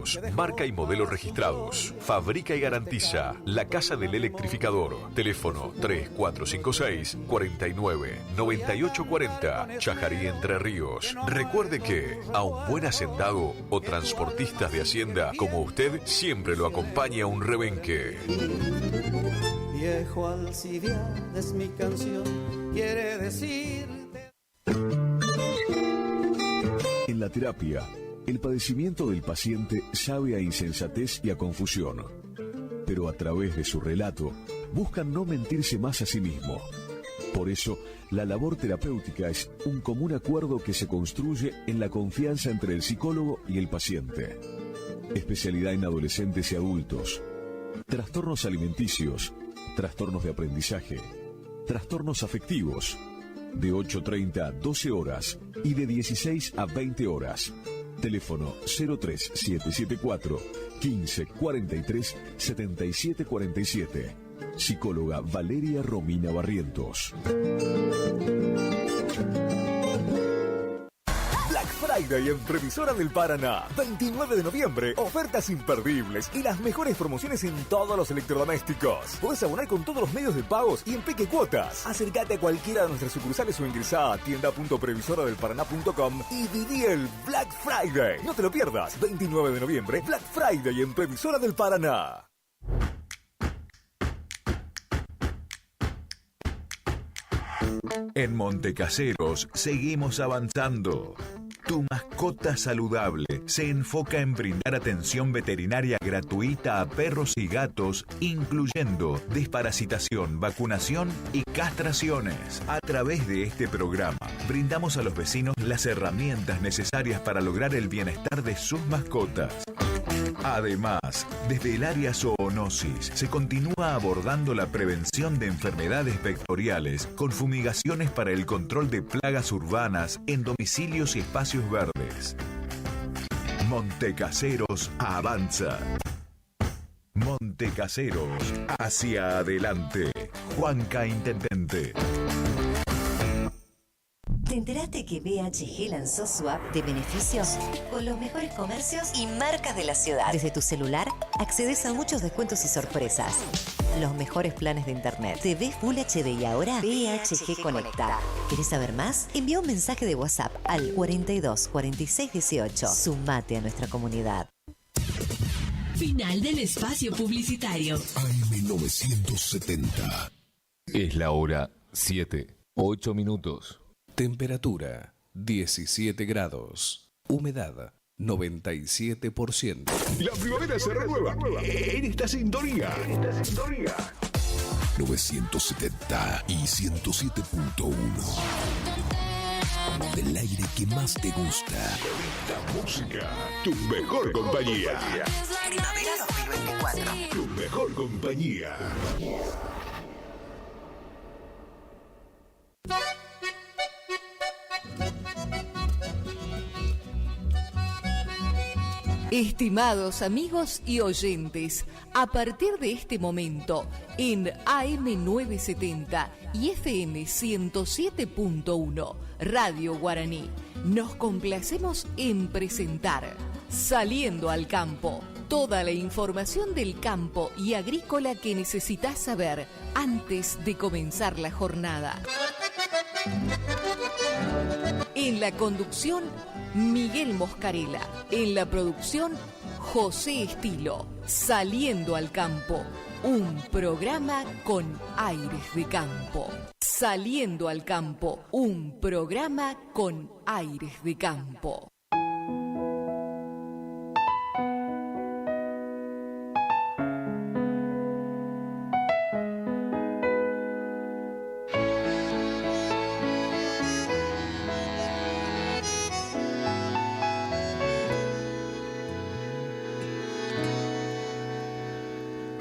autos, marca y modelo registrados. Fabrica y garantiza La Casa del Electrificador. Teléfono 3456 49 98 40, Chajarí, Entre Ríos. Recuerde que a un buen hacendado o transportistas de hacienda como usted siempre lo acompaña un rebenque. Viejo Alcibiades, mi canción quiere decir. En la terapia, el padecimiento del paciente sabe a insensatez y a confusión, pero a través de su relato buscan no mentirse más a sí mismo. Por eso, la labor terapéutica es un común acuerdo que se construye en la confianza entre el psicólogo y el paciente. Especialidad en adolescentes y adultos, trastornos alimenticios, trastornos de aprendizaje, trastornos afectivos, de 8:30 a 12 horas y de 16 a 20 horas. Teléfono 03774 15 43 77 47. Psicóloga Valeria Romina Barrientos. Black Friday en Previsora del Paraná. 29 de noviembre, ofertas imperdibles y las mejores promociones en todos los electrodomésticos. Podés abonar con todos los medios de pagos y en peque cuotas. Acércate a cualquiera de nuestras sucursales o ingresá a tienda.previsoradelparaná.com y viví el Black Friday. No te lo pierdas. 29 de noviembre, Black Friday en Previsora del Paraná. En Montecaseros seguimos avanzando. Tu mascota saludable se enfoca en brindar atención veterinaria gratuita a perros y gatos, incluyendo desparasitación, vacunación y castraciones. A través de este programa, brindamos a los vecinos las herramientas necesarias para lograr el bienestar de sus mascotas. Además, desde el área zoonosis se continúa abordando la prevención de enfermedades vectoriales con fumigaciones para el control de plagas urbanas en domicilios y espacios verdes. Montecaseros avanza. Montecaseros hacia adelante. Juanca Intendente. ¿Te enteraste que BHG lanzó su app de beneficios con los mejores comercios y marcas de la ciudad? Desde tu celular accedes a muchos descuentos y sorpresas. Los mejores planes de internet. TV Full HD y ahora BHG Conecta. ¿Querés saber más? Envía un mensaje de WhatsApp al 42 46 18. Sumate a nuestra comunidad. Final del espacio publicitario. AM970. Es la hora 7:08. Temperatura 17 grados. Humedad 97%. La primavera se renueva en esta sintonía. 970 y 107.1. Del aire que más te gusta. La música, tu mejor compañía. Primavera 2024. Tu mejor compañía. Estimados amigos y oyentes, a partir de este momento, en AM970 y FM 107.1, Radio Guaraní, nos complacemos en presentar Saliendo al Campo, toda la información del campo y agrícola que necesitas saber antes de comenzar la jornada. En la conducción, Miguel Moscarela. En la producción, José Estilo. Saliendo al Campo, un programa con aires de campo. Saliendo al Campo, un programa con aires de campo.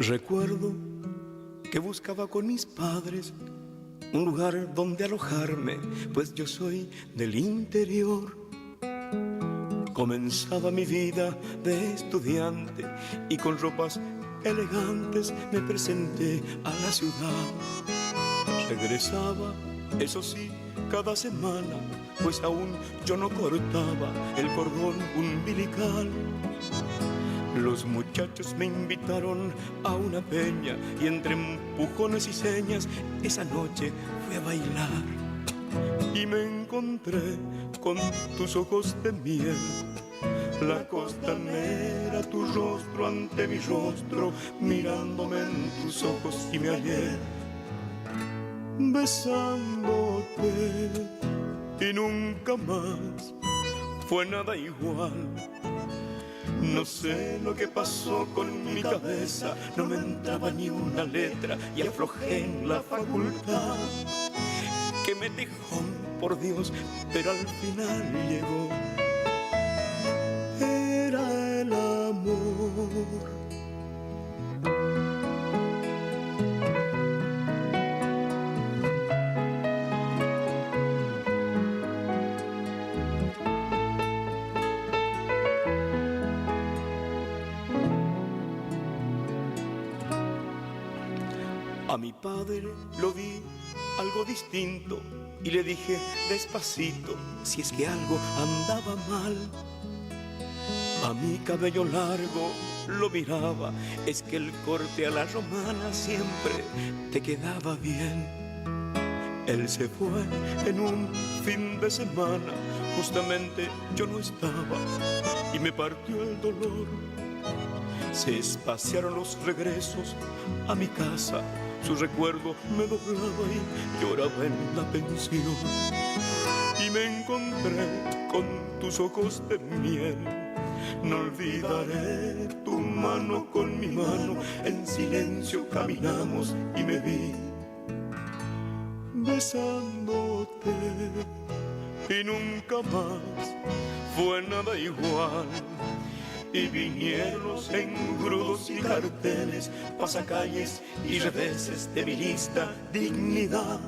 Recuerdo que buscaba con mis padres un lugar donde alojarme, pues yo soy del interior. Comenzaba mi vida de estudiante y con ropas elegantes me presenté a la ciudad. Regresaba, eso sí, cada semana, pues aún yo no cortaba el cordón umbilical. Los muchachos me invitaron a una peña y entre empujones y señas esa noche fui a bailar y me encontré con tus ojos de miel. La costanera, tu rostro ante mi rostro, mirándome en tus ojos y me hallé besándote y nunca más fue nada igual. No sé lo que pasó con mi cabeza, no me entraba ni una letra y aflojé en la facultad que me dejó, por Dios, pero al final llegó. Era el amor. A mi padre lo vi algo distinto y le dije despacito si es que algo andaba mal. A mi cabello largo lo miraba, es que el corte a la romana siempre te quedaba bien. Él se fue en un fin de semana, justamente yo no estaba y me partió el dolor. Se espaciaron los regresos a mi casa, su recuerdo me doblaba y lloraba en la pensión. Y me encontré con tus ojos de miel. No olvidaré tu mano con mi mano, en silencio caminamos y me vi besándote y nunca más fue nada igual. Y vinieron los engrudos y carteles, pasacalles y reveses de mi lista dignidad.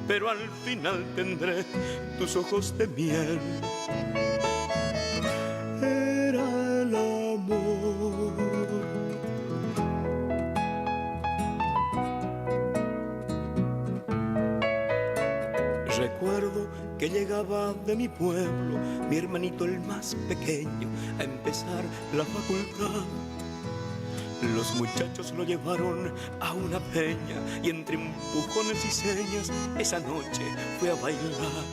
Pero al final tendré tus ojos de miel. Era el amor. Recuerdo que llegaba de mi pueblo, mi hermanito el más pequeño, a empezar la facultad. Los muchachos lo llevaron a una peña y entre empujones y señas esa noche fue a bailar.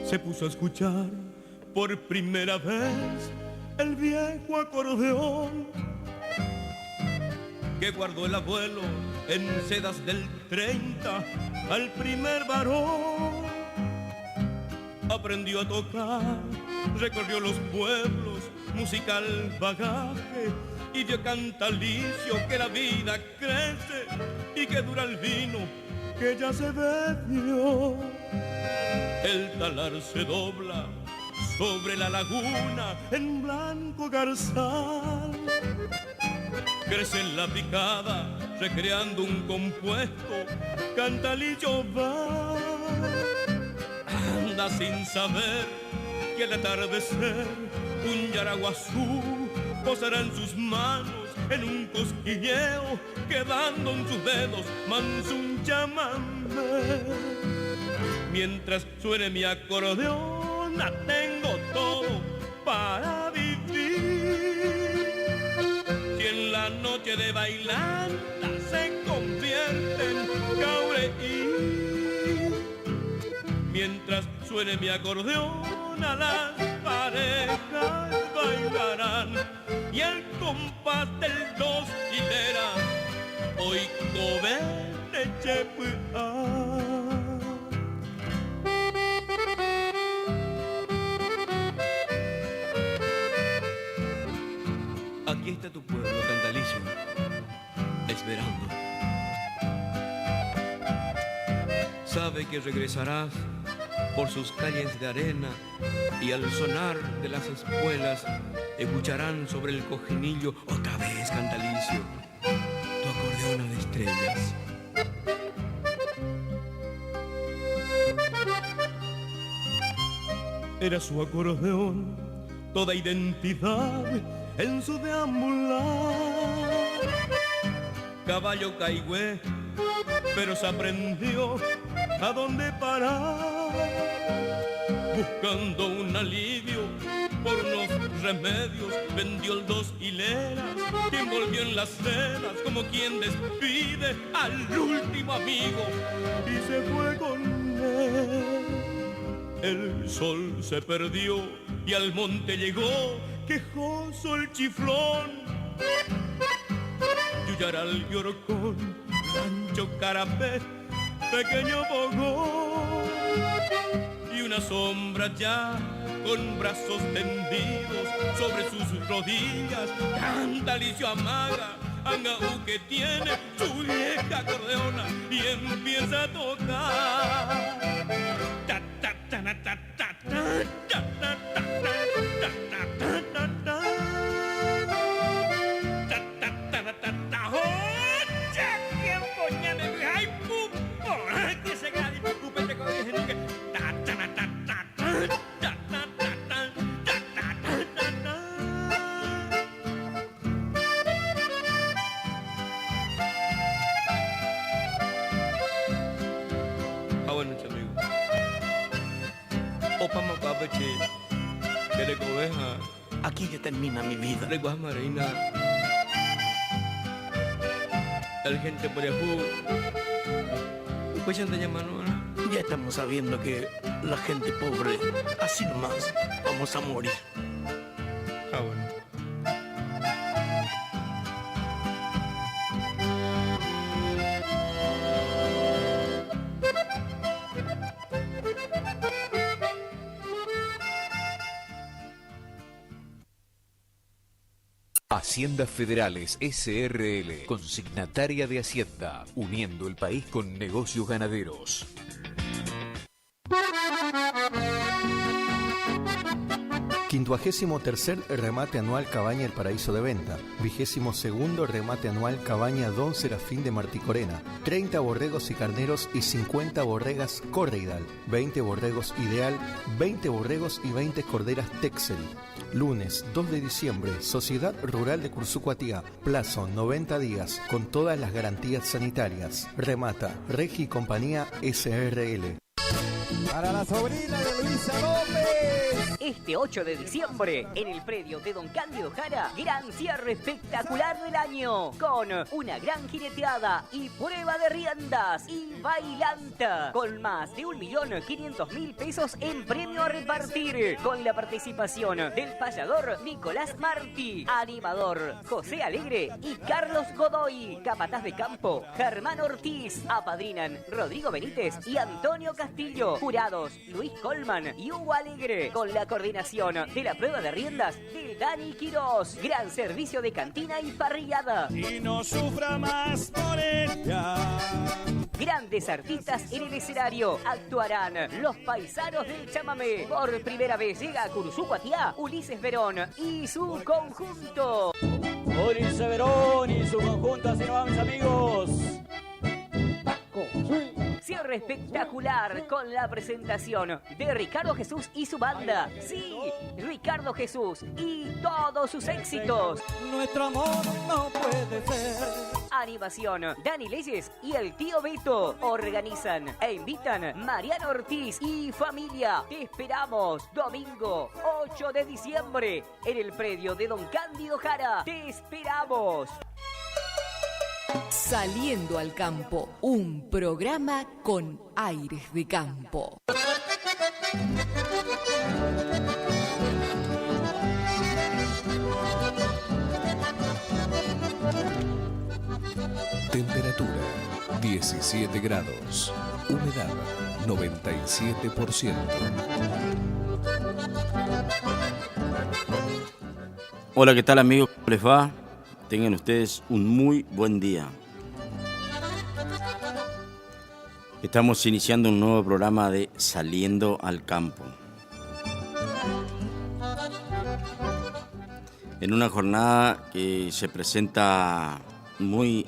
Se puso a escuchar por primera vez el viejo acordeón que guardó el abuelo en sedas del 30 al primer varón. Aprendió a tocar, recorrió los pueblos, musical bagaje, y dio cantalicio que la vida crece y que dura el vino que ya se bebió. El talar se dobla sobre la laguna en blanco garzal. Crece en la picada recreando un compuesto, cantalillo va. Anda sin saber que al atardecer un yaraguazú posará en sus manos en un cosquilleo, quedando en sus dedos manso un chamamé. Mientras suene mi acordeón, tengo todo para vivir. Si en la noche de bailanta se convierte en caureí. Mientras suene mi acordeón, a las parejas bailarán y el compás del dos hilera hoy goberne chepuá. Aquí está tu pueblo, cantalicio, esperando. sabe que regresarás por sus calles de arena y al sonar de las espuelas escucharán sobre el cojinillo otra vez cantalicio tu acordeona de estrellas. Era su acordeón toda identidad en su deambular. Caballo caigüe, pero se aprendió a dónde parar, buscando un alivio por unos remedios, vendió el 2 hileras que envolvió en las sedas como quien despide al último amigo y se fue con él. El sol se perdió y al monte llegó quejoso el chiflón. Yuyaral y Orcón, Rancho Carapé, pequeño Bogón y una sombra ya con brazos tendidos sobre sus rodillas. Cantalicio amaga, Angaú que tiene su vieja acordeona y empieza a tocar. Ta, ta, ta, ta, ta, ta, ta, ta, ta, ta, ta, ta, ta. Aquí ya termina mi vida. Marina. El gente por Yahoo. Ya estamos sabiendo que la gente pobre, así nomás, vamos a morir. Ah, bueno. Haciendas Federales SRL, consignataria de Hacienda, uniendo el país con negocios ganaderos. Quincuagésimo tercer remate anual Cabaña El Paraíso de Venta. 22º remate anual Cabaña Don Serafín de Marticorena. 30 borregos y carneros y 50 borregas Correidal. 20 borregos Ideal, 20 borregos y 20 corderas Texel. Lunes 2 de diciembre, Sociedad Rural de Cursucuatía. Plazo 90 días, con todas las garantías sanitarias. Remata Regi Compañía SRL. Para la sobrina de Luisa López. Este 8 de diciembre, en el predio de Don Cándido Jara, gran cierre espectacular del año, con una gran jineteada y prueba de riendas y bailanta, con más de 1.500.000 pesos en premio a repartir, con la participación del payador Nicolás Martí, animador José Alegre y Carlos Godoy, capataz de campo Germán Ortiz, apadrinan Rodrigo Benítez y Antonio Castillo, jurados Luis Colman y Hugo Alegre, con la coordinación de la prueba de riendas de Dani Quirós. Gran servicio de cantina y parrillada. Y no sufra más por ella. Grandes artistas en el escenario. Actuarán los paisanos del chamamé. Por primera vez llega a Cursucuatía Ulises Verón y su conjunto. Ulises Verón y su conjunto, así no va, mis amigos. Cierre espectacular con la presentación de Ricardo Jesús y su banda. Sí, Ricardo Jesús y todos sus éxitos. Nuestro amor no puede ser. Animación, Dani Leyes y el tío Beto. Organizan e invitan Mariano Ortiz y familia. Te esperamos domingo 8 de diciembre en el predio de Don Cándido Jara. Te esperamos. Saliendo al campo, un programa con aires de campo. Temperatura 17 grados. Humedad 97%. Hola, ¿qué tal, amigos? ¿Cómo les va? Tengan ustedes un muy buen día. Estamos iniciando un nuevo programa de Saliendo al Campo. En una jornada que se presenta muy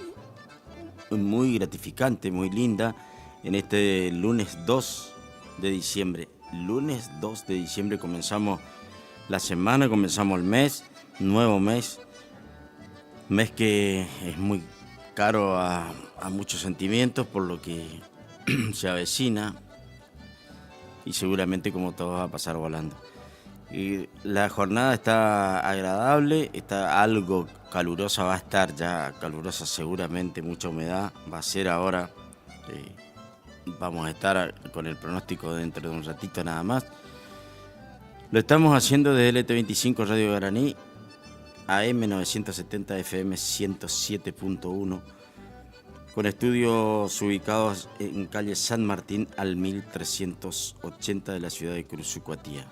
gratificante, muy linda, en este lunes 2 de diciembre. Lunes 2 de diciembre comenzamos la semana, comenzamos el mes, nuevo mes que es muy caro a muchos sentimientos por lo que se avecina y seguramente como todo va a pasar volando. Y la jornada está agradable, está algo calurosa, va a estar ya calurosa seguramente, mucha humedad, va a ser ahora, vamos a estar con el pronóstico dentro de un ratito nada más. Lo estamos haciendo desde LT25 Radio Guaraní, AM 970 FM 107.1, con estudios ubicados en calle San Martín al 1380 de la ciudad de Curuzucuatía.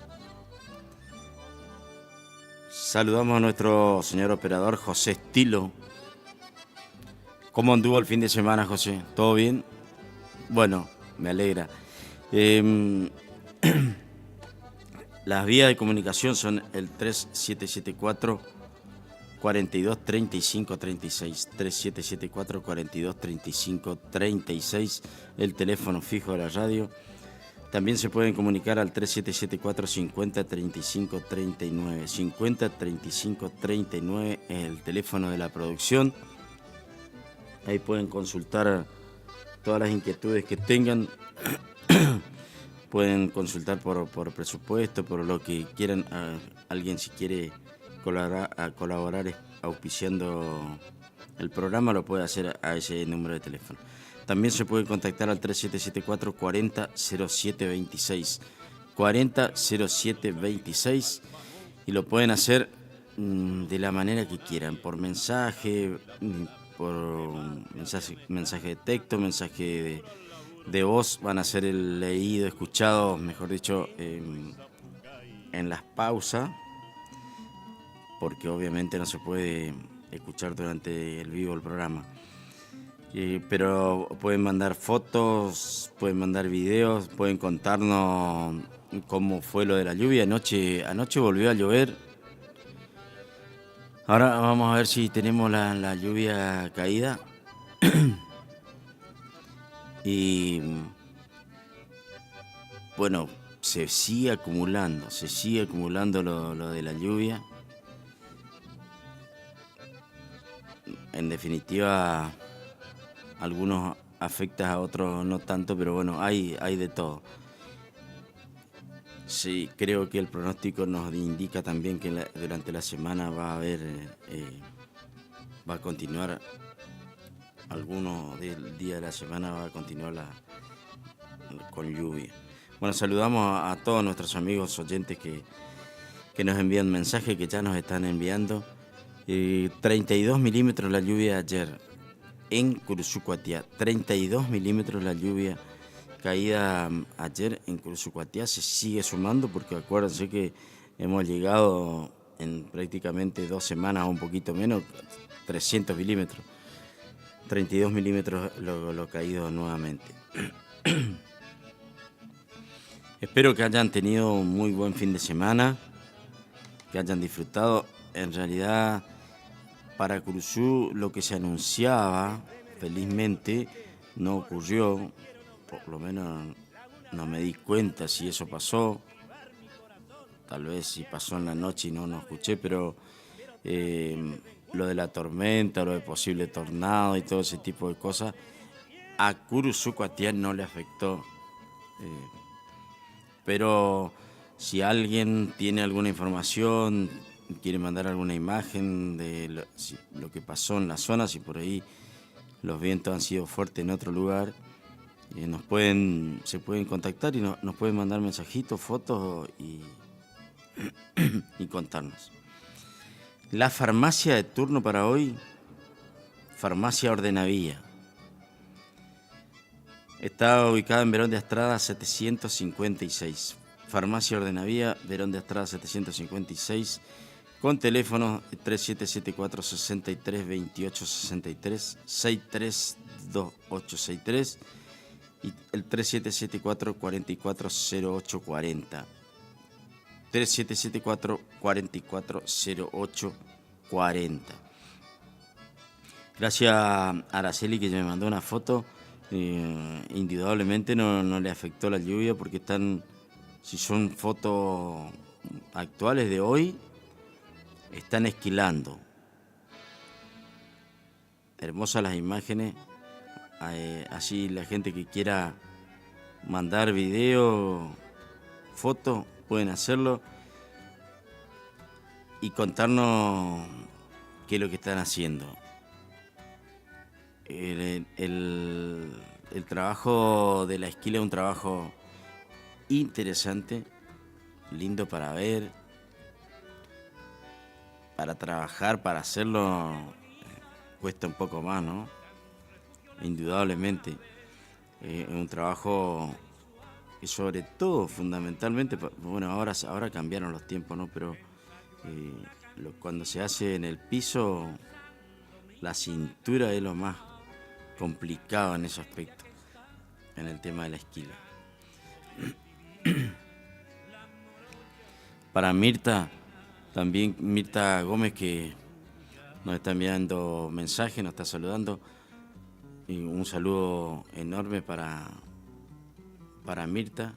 Saludamos a nuestro señor operador José Estilo. ¿Cómo anduvo el fin de semana, José? ¿Todo bien? Bueno, me alegra. Las vías de comunicación son el 3774 42 35 36, 3774 42 35 36, el teléfono fijo de la radio. También se pueden comunicar al 3774 50 35 39, 50 35 39 es el teléfono de la producción. Ahí pueden consultar todas las inquietudes que tengan. Pueden consultar por presupuesto, por lo que quieran. Alguien si quiere colaborar auspiciando el programa lo puede hacer a ese número de teléfono. También se puede contactar al 3774 40 07 26, 40 07 26, y lo pueden hacer de la manera que quieran, por mensaje, por mensaje de texto, mensaje de voz. Van a ser leído, escuchado, mejor dicho, en las pausas, porque obviamente no se puede escuchar durante el vivo el programa. Pero pueden mandar fotos, pueden mandar videos, pueden contarnos cómo fue lo de la lluvia. Anoche volvió a llover. Ahora vamos a ver si tenemos la lluvia caída. Y bueno, se sigue acumulando lo de la lluvia. En definitiva, algunos afectan a otros no tanto, pero bueno, hay de todo. Sí, creo que el pronóstico nos indica también que durante la semana va a continuar, algunos del día de la semana va a continuar con lluvia. Bueno, saludamos a todos nuestros amigos oyentes que nos envían mensajes, que ya nos están enviando. 32 milímetros la lluvia ayer en Curuzucuatía, 32 milímetros la lluvia caída ayer en Curuzucuatía. Se sigue sumando porque acuérdense que hemos llegado en prácticamente 2 semanas, un poquito menos, 300 milímetros, 32 milímetros lo caído nuevamente. Espero que hayan tenido un muy buen fin de semana, que hayan disfrutado. En realidad, para Curuzú lo que se anunciaba, felizmente, no ocurrió. Por lo menos no me di cuenta si eso pasó. Tal vez si pasó en la noche y no escuché, pero lo de la tormenta, lo de posible tornado y todo ese tipo de cosas, a Curuzucuatía no le afectó. Pero si alguien tiene alguna información, quiere mandar alguna imagen de lo que pasó en la zona, si por ahí los vientos han sido fuertes en otro lugar, se pueden contactar y nos pueden mandar mensajitos, fotos y contarnos. La farmacia de turno para hoy, Farmacia Ordenavía. Está ubicada en Verón de Astrada 756. Farmacia Ordenavía, Verón de Astrada 756, con teléfono 3774 63 28 63, 632863, y el 3774-440840. 3774-440840. Gracias a Araceli que me mandó una foto. Indudablemente no le afectó la lluvia porque si son fotos actuales de hoy, están esquilando. Hermosas las imágenes. Así la gente que quiera mandar video, fotos, pueden hacerlo y contarnos qué es lo que están haciendo. El trabajo de la esquila es un trabajo interesante, lindo para ver, para trabajar, para hacerlo cuesta un poco más, ¿no? Indudablemente. Es un trabajo que sobre todo, fundamentalmente, bueno, ahora cambiaron los tiempos, ¿no? Pero cuando se hace en el piso, la cintura es lo más complicado en ese aspecto, en el tema de la esquila. Para Mirta, también Mirta Gómez, que nos está enviando mensajes, nos está saludando, y un saludo enorme para Mirta.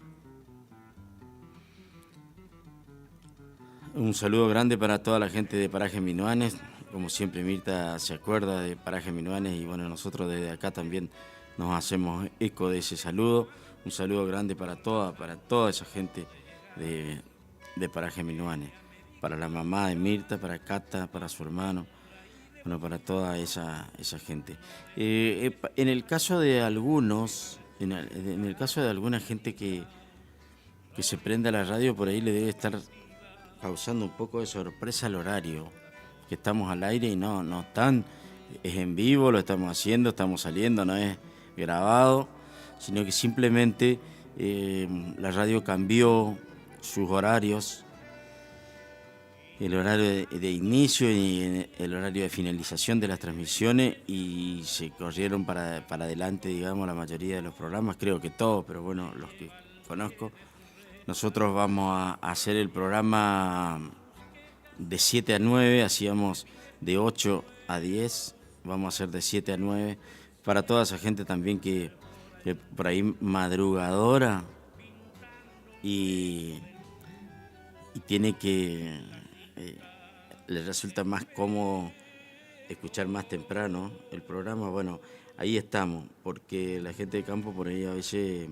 Un saludo grande para toda la gente de Paraje Minuanes. Como siempre, Mirta se acuerda de Paraje Minuanes y bueno, nosotros desde acá también nos hacemos eco de ese saludo. Un saludo grande para toda esa gente de Paraje Minuanes. Para la mamá de Mirta, para Cata, para su hermano, bueno, para toda esa gente. En el caso de algunos, en el caso de alguna gente que se prenda la radio, por ahí le debe estar causando un poco de sorpresa el horario, que estamos al aire y no están, es en vivo, lo estamos haciendo, estamos saliendo, no es grabado, sino que simplemente la radio cambió sus horarios, el horario de inicio y el horario de finalización de las transmisiones, y se corrieron para adelante, digamos, la mayoría de los programas, creo que todos, pero bueno, los que conozco. Nosotros vamos a hacer el programa de 7 a 9, hacíamos de 8 a 10, vamos a hacer de 7 a 9, para toda esa gente también que por ahí madrugadora y tiene que, le resulta más cómodo escuchar más temprano el programa. Bueno, ahí estamos, porque la gente de campo por ahí a veces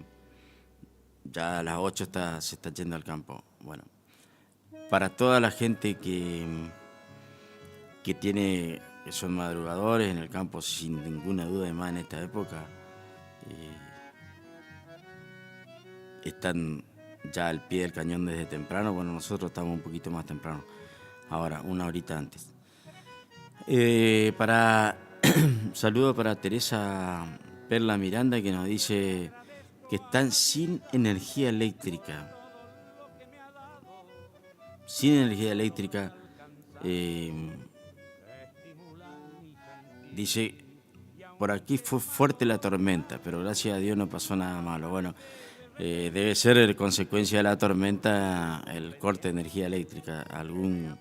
ya a las 8 se está yendo al campo. Bueno, para toda la gente que son madrugadores en el campo, sin ninguna duda, además en esta época, están ya al pie del cañón desde temprano. Bueno, nosotros estamos un poquito más temprano, ahora, una horita antes. Saludo para Teresa Perla Miranda, que nos dice que están sin energía eléctrica. Sin energía eléctrica. Dice, por aquí fue fuerte la tormenta, pero gracias a Dios no pasó nada malo. Bueno, debe ser consecuencia de la tormenta el corte de energía eléctrica. Algún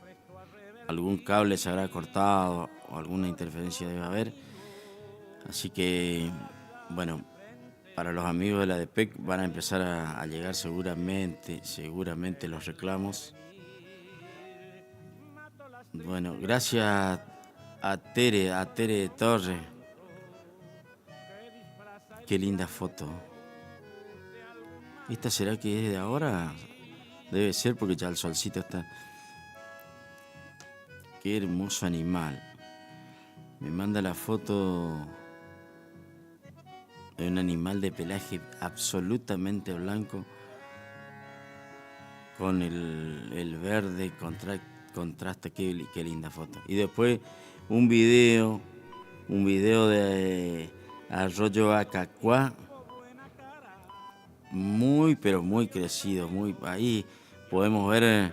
cable se habrá cortado o alguna interferencia debe haber. Así que, bueno, para los amigos de la DEPEC van a empezar a llegar seguramente los reclamos. Bueno, gracias a Tere Torres. Qué linda foto. ¿Esta será que es de ahora? Debe ser, porque ya el solcito está. Qué hermoso animal. Me manda la foto de un animal de pelaje absolutamente blanco con el verde contrasta. Qué linda foto. Y después un video de Arroyo Acacuá, muy pero muy crecido, ahí podemos ver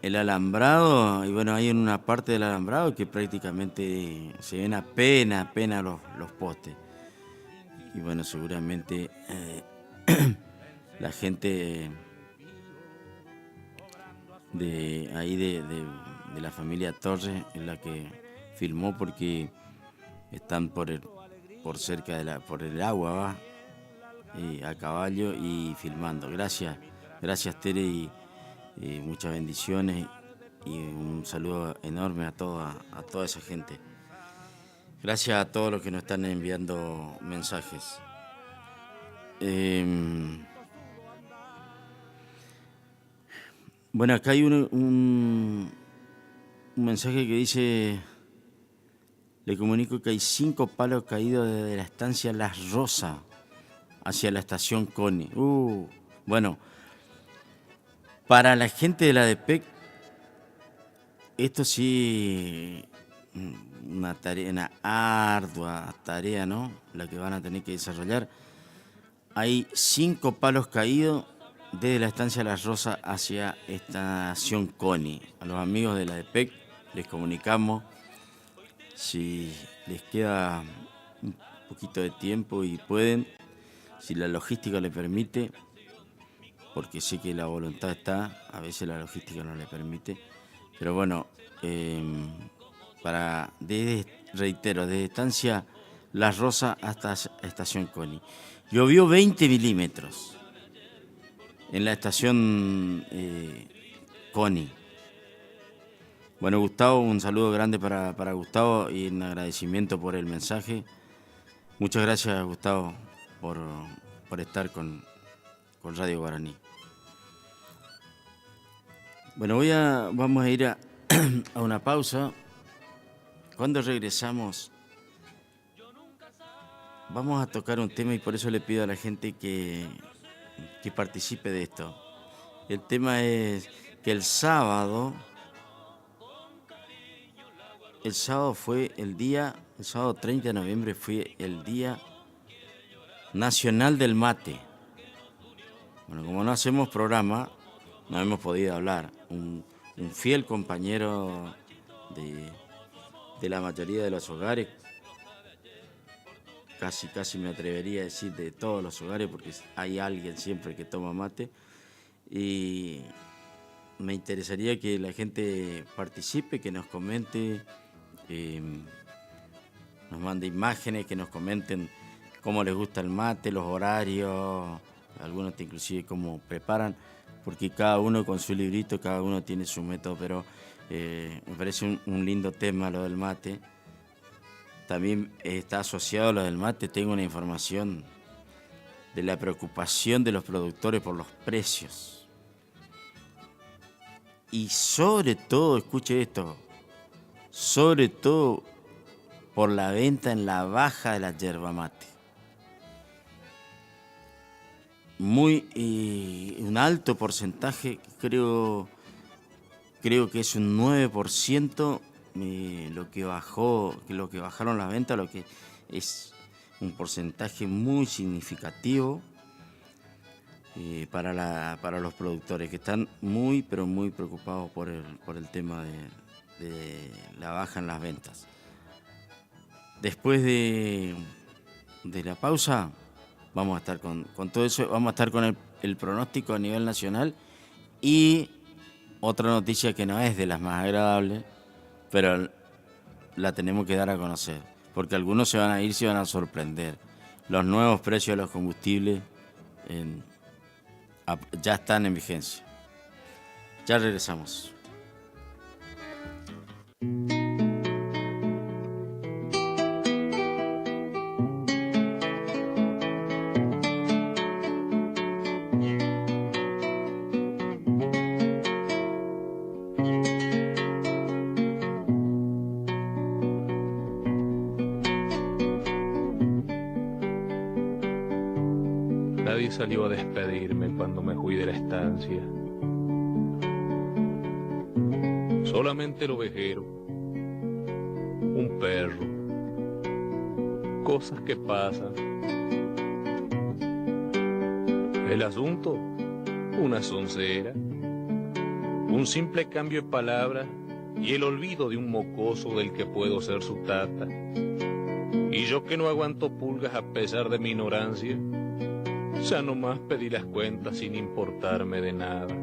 el alambrado, y bueno, hay en una parte del alambrado que prácticamente se ven apenas los postes. bueno, seguramente la gente de ahí de la familia Torres es la que filmó, porque están por cerca por el agua, ¿va? A caballo y filmando. Gracias Tere, y muchas bendiciones y un saludo enorme a toda esa gente. Gracias a todos los que nos están enviando mensajes. Bueno, acá hay un mensaje que dice: le comunico que hay 5 palos caídos desde la estancia Las Rosas hacia la estación Coni. Bueno, para la gente de la DEPEC, esto sí, una ardua tarea, ¿no? La que van a tener que desarrollar. Hay 5 palos caídos desde la estancia Las Rosas hacia estación Coni. A los amigos de la DEPEC les comunicamos, si les queda un poquito de tiempo y pueden, si la logística le permite, porque sé que la voluntad está, a veces la logística no le permite, pero bueno, reitero, desde estancia Las Rosas hasta estación Coni. Llovió 20 milímetros en la estación Coni. Bueno, Gustavo, un saludo grande para Gustavo y un agradecimiento por el mensaje. Muchas gracias, Gustavo, por estar con Radio Guaraní. Bueno, vamos a ir a una pausa. Cuando regresamos, vamos a tocar un tema, y por eso le pido a la gente que participe de esto. El tema es que el sábado fue el sábado 30 de noviembre fue el Día Nacional del Mate. Bueno, como no hacemos programa, no hemos podido hablar. Un fiel compañero de la mayoría de los hogares, casi me atrevería a decir de todos los hogares, porque hay alguien siempre que toma mate, y me interesaría que la gente participe, que nos comente, nos mande imágenes, que nos comenten cómo les gusta el mate, los horarios, algunos inclusive cómo preparan, porque cada uno con su librito, cada uno tiene su método, pero me parece un lindo tema lo del mate. También está asociado a lo del mate, tengo una información de la preocupación de los productores por los precios. Y sobre todo, escuche esto, sobre todo por la venta en la baja de la yerba mate. Un alto porcentaje, creo que es un 9%, lo que bajaron las ventas, lo que es un porcentaje muy significativo para los productores, que están muy, pero muy preocupados por el tema de la baja en las ventas. Después de la pausa, vamos a estar con todo eso, vamos a estar con el pronóstico a nivel nacional y otra noticia que no es de las más agradables, pero la tenemos que dar a conocer, porque algunos se van a sorprender. Los nuevos precios de los combustibles ya están en vigencia. Ya regresamos. Nadie salió a despedirme cuando me fui de la estancia. Solamente el ovejero, un perro, cosas que pasan. El asunto, una soncera, un simple cambio de palabras y el olvido de un mocoso del que puedo ser su tata. Y yo que no aguanto pulgas a pesar de mi ignorancia, ya nomás pedí las cuentas sin importarme de nada.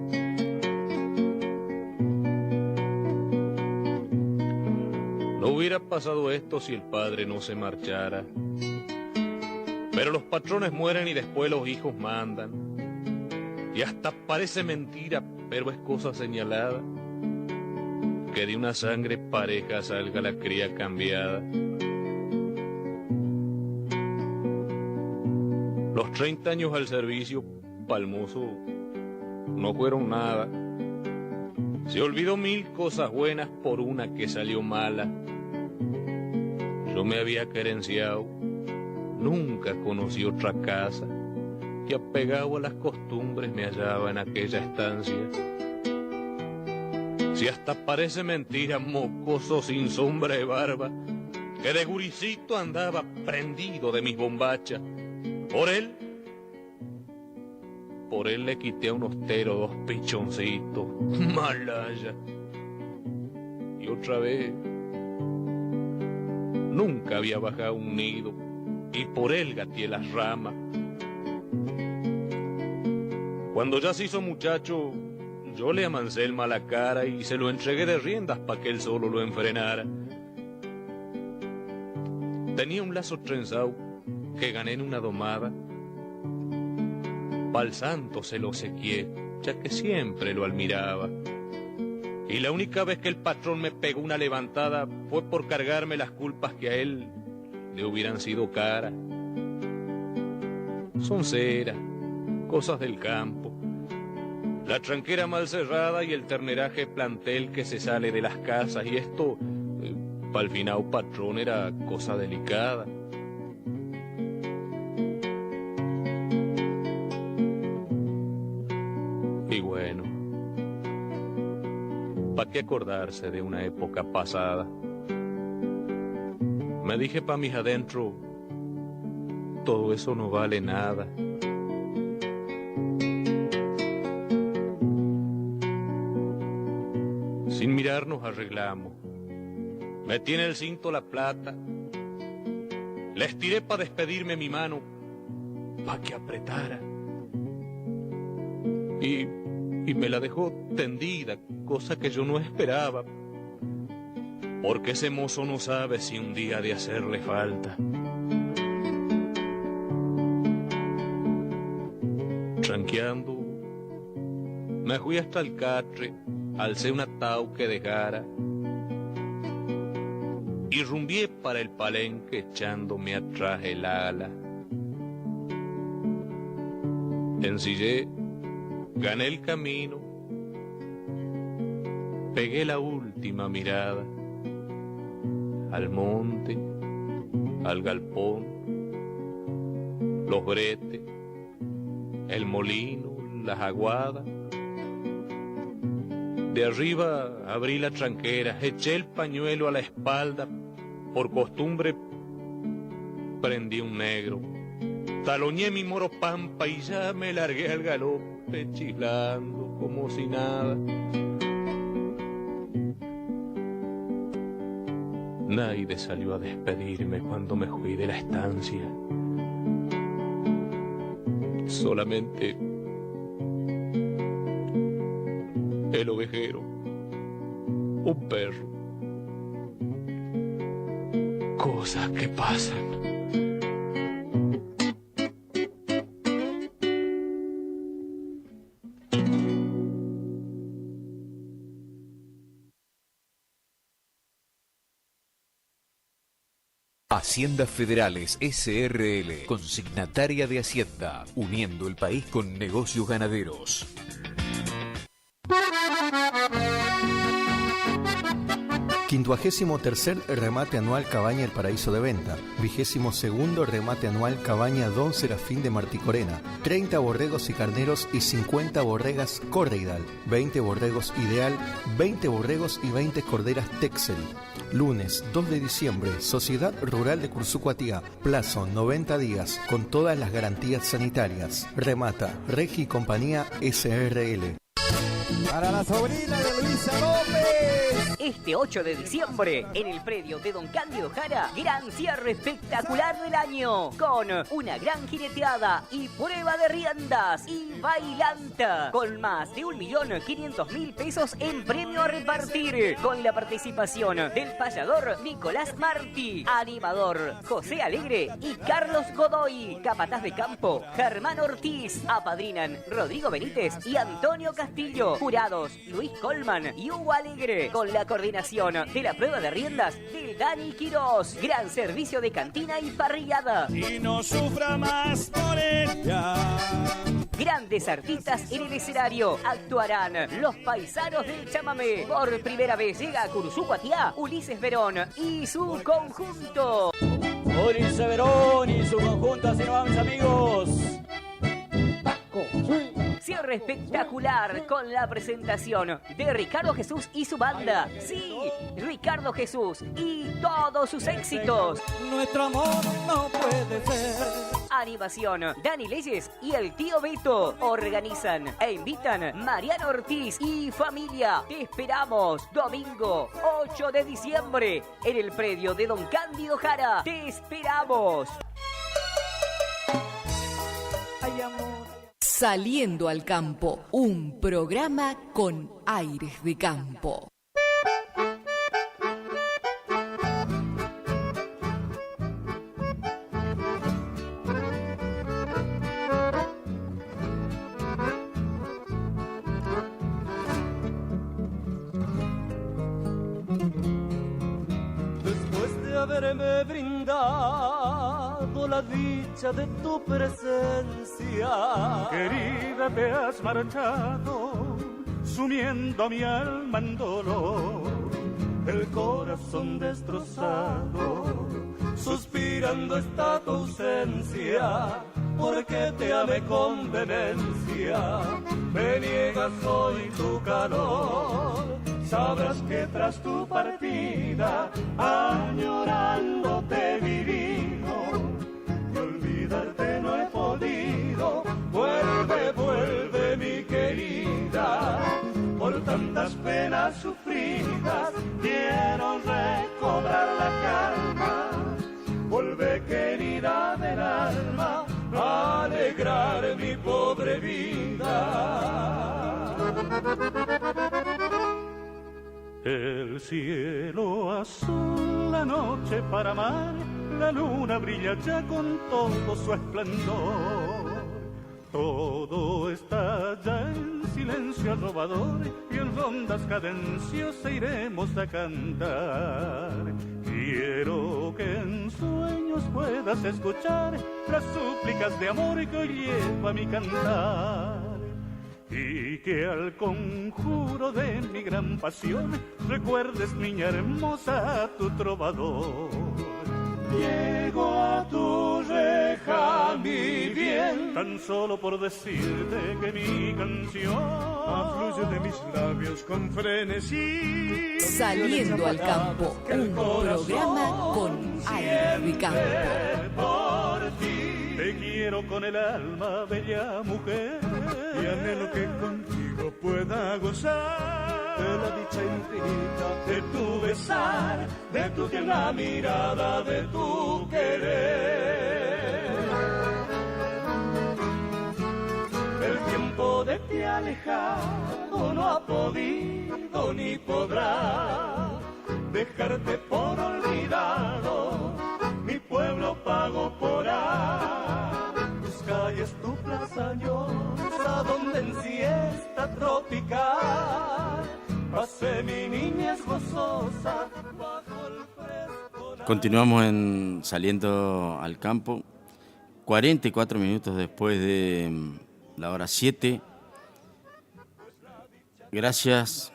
No hubiera pasado esto si el padre no se marchara. Pero los patrones mueren y después los hijos mandan. Y hasta parece mentira, pero es cosa señalada, que de una sangre pareja salga la cría cambiada. Los 30 años al servicio, palmoso, no fueron nada. Se olvidó 1000 cosas buenas por una que salió mala. Yo me había querenciado, nunca conocí otra casa, y apegado a las costumbres me hallaba en aquella estancia. Si hasta parece mentira, mocoso sin sombra de barba, que de guricito andaba prendido de mis bombachas. Por él le quité a un hostero 2 pichoncitos, malaya. Y otra vez, nunca había bajado un nido, y por él gateé las ramas. Cuando ya se hizo muchacho, yo le amancé el mala cara y se lo entregué de riendas pa' que él solo lo enfrenara. Tenía un lazo trenzado que gané en una domada. Pa'l santo se lo sequié, ya que siempre lo admiraba. Y la única vez que el patrón me pegó una levantada fue por cargarme las culpas que a él le hubieran sido caras. Son ceras, cosas del campo, la tranquera mal cerrada y el terneraje plantel que se sale de las casas, y esto, pa'l finao patrón, era cosa delicada. Y bueno, ¿pa' qué acordarse de una época pasada? Me dije pa' mis adentro, todo eso no vale nada. Sin mirar nos arreglamos. Metí en el cinto la plata, le estiré pa' despedirme mi mano, pa' que apretara. Y me la dejó tendida, cosa que yo no esperaba, porque ese mozo no sabe si un día ha de hacerle falta. Tranqueando, me fui hasta el catre, alcé un atao que dejara y rumbié para el palenque echándome atrás el ala. Ensillé, gané el camino, pegué la última mirada al monte, al galpón, los bretes, el molino, las aguadas. De arriba abrí la tranquera, eché el pañuelo a la espalda, por costumbre prendí un negro, taloñé mi moro pampa y ya me largué al galope chiflando como si nada. Nadie salió a despedirme cuando me fui de la estancia. Solamente el ovejero, un perro. Cosas que pasan. Haciendas Federales SRL, consignataria de Hacienda, uniendo el país con negocios ganaderos. Quincuagésimo tercer remate anual Cabaña El Paraíso de Venta. 22º remate anual Cabaña Don Serafín de Marticorena. 30 borregos y carneros y 50 borregas Correidal. 20 borregos Ideal, 20 borregos y 20 corderas Texel. Lunes 2 de diciembre, Sociedad Rural de Cursucuatía. Plazo 90 días, con todas las garantías sanitarias. Remata Regi Compañía SRL. Para la sobrina de Luisa López. Este 8 de diciembre, en el predio de Don Cándido Jara, gran cierre espectacular del año, con una gran jineteada y prueba de riendas y bailanta, con más de 1.500.000 pesos en premio a repartir, con la participación del payador Nicolás Martí, animador José Alegre y Carlos Godoy, capataz de campo Germán Ortiz, apadrinan Rodrigo Benítez y Antonio Castillo, jurados Luis Colman y Hugo Alegre, con la coordinación de la prueba de riendas del Dani Quirós, gran servicio de cantina y parrillada. Y no sufra más por ella. Grandes artistas en el escenario. Actuarán los paisanos del chamamé. Por primera vez llega a Curuzú, Guatiá, Ulises Verón y su conjunto. Ulises Verón y su conjunto, así nos van, mis amigos. Cierre espectacular con la presentación de Ricardo Jesús y su banda. Sí, Ricardo Jesús y todos sus éxitos. Nuestro amor no puede ser. Animación, Dani Leyes y el tío Beto. Organizan e invitan Mariano Ortiz y familia. Te esperamos domingo 8 de diciembre en el predio de Don Cándido Jara. Te esperamos. Ay, amor. Saliendo al campo, un programa con aires de campo. Después de haberme brindado la dicha de tu presencia, querida, te has marchado, sumiendo mi alma en dolor, el corazón destrozado, suspirando está tu ausencia, porque te amé con vehemencia, me niegas hoy tu calor. Sabrás que tras tu partida, añorándote he vivido, y olvidarte no he podido. Vuelve, vuelve mi querida, por tantas penas sufridas, quiero recobrar la calma. Vuelve, querida del alma, a alegrar mi pobre vida. El cielo azul, la noche para amar, la luna brilla ya con todo su esplendor. Todo está ya en silencio arrobador y en rondas cadenciosas iremos a cantar. Quiero que en sueños puedas escuchar las súplicas de amor que hoy lleva mi cantar. Y que al conjuro de mi gran pasión recuerdes, niña hermosa, a tu trovador. Llego a tu reja, mi bien, tan solo por decirte que mi canción afluye de mis labios con frenesí. Saliendo al campo, un programa con aire de campo. Por ti te quiero con el alma, bella mujer, y anhelo que contigo pueda gozar de la dicha infinita de tu besar, de tu tierna mirada, de tu querer. El tiempo de ti alejado no ha podido ni podrá dejarte por olvidado, mi pueblo pago por tus calles, tu plaza añosa, donde en siesta tropical pasé mi niñez gozosa bajo el fresco. Continuamos en Saliendo al Campo, 44 minutos después de la hora 7. Gracias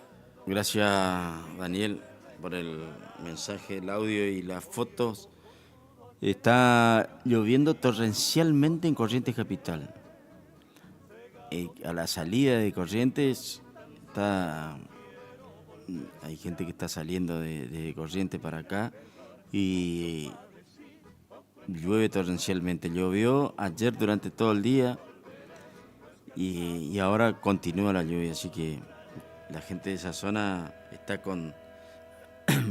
Daniel por el mensaje, el audio y las fotos. Está lloviendo torrencialmente en Corrientes Capital. A la salida de Corrientes hay gente que está saliendo de Corrientes para acá y llueve torrencialmente. Llovió ayer durante todo el día y ahora continúa la lluvia, así que la gente de esa zona está con...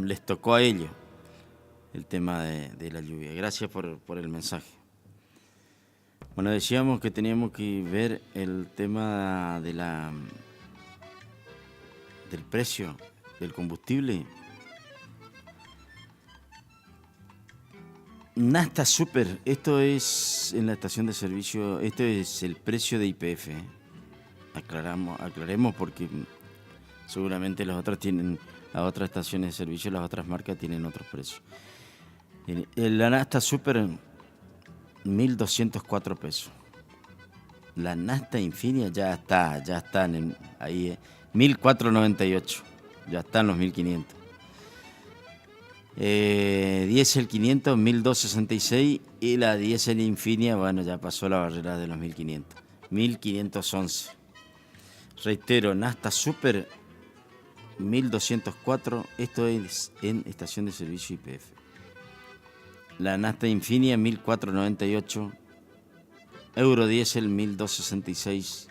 les tocó a ellos el tema de la lluvia. Gracias por el mensaje. Bueno, decíamos que teníamos que ver el tema del precio del combustible. Nasta Super, esto es en la estación de servicio, esto es el precio de YPF. Aclaremos porque seguramente las otras estaciones de servicio, las otras marcas tienen otros precios. La Nasta Super, 1.204 pesos. La Nasta Infinia ya está ahí, 1.498, ya están los 1.500. Diesel 500, 1.266 y la Diesel Infinia, bueno, ya pasó la barrera de los 1.500, 1.511. Reitero, Nasta Super, 1.204, esto es en estación de servicio YPF. La Nasta Infinia, 1.498, Eurodiesel, 1.266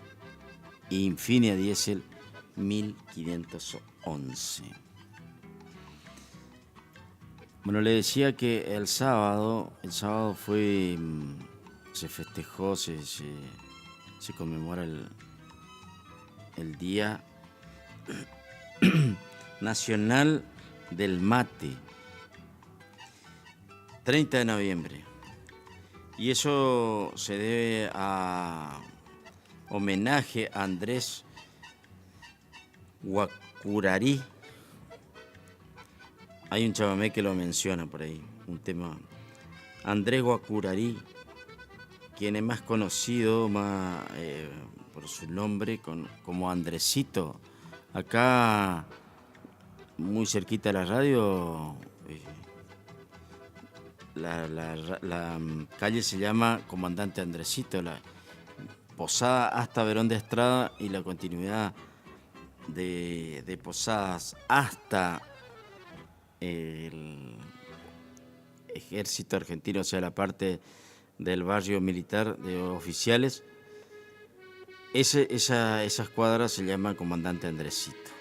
y Infinia Diesel, 1.511. Bueno, le decía que el sábado fue, se festejó, se conmemora el Día Nacional del Mate, 30 de noviembre. Y eso se debe a homenaje a Andrés Guacurarí. Hay un chamamé que lo menciona por ahí, un tema. Andrés Guacurarí, quien es más conocido por su nombre como Andresito. Acá, muy cerquita de la radio, la calle se llama Comandante Andresito, la Posada hasta Verón de Estrada y la continuidad de Posadas hasta el Ejército Argentino, o sea, la parte del barrio militar de oficiales. Esas cuadras se llaman Comandante Andresito.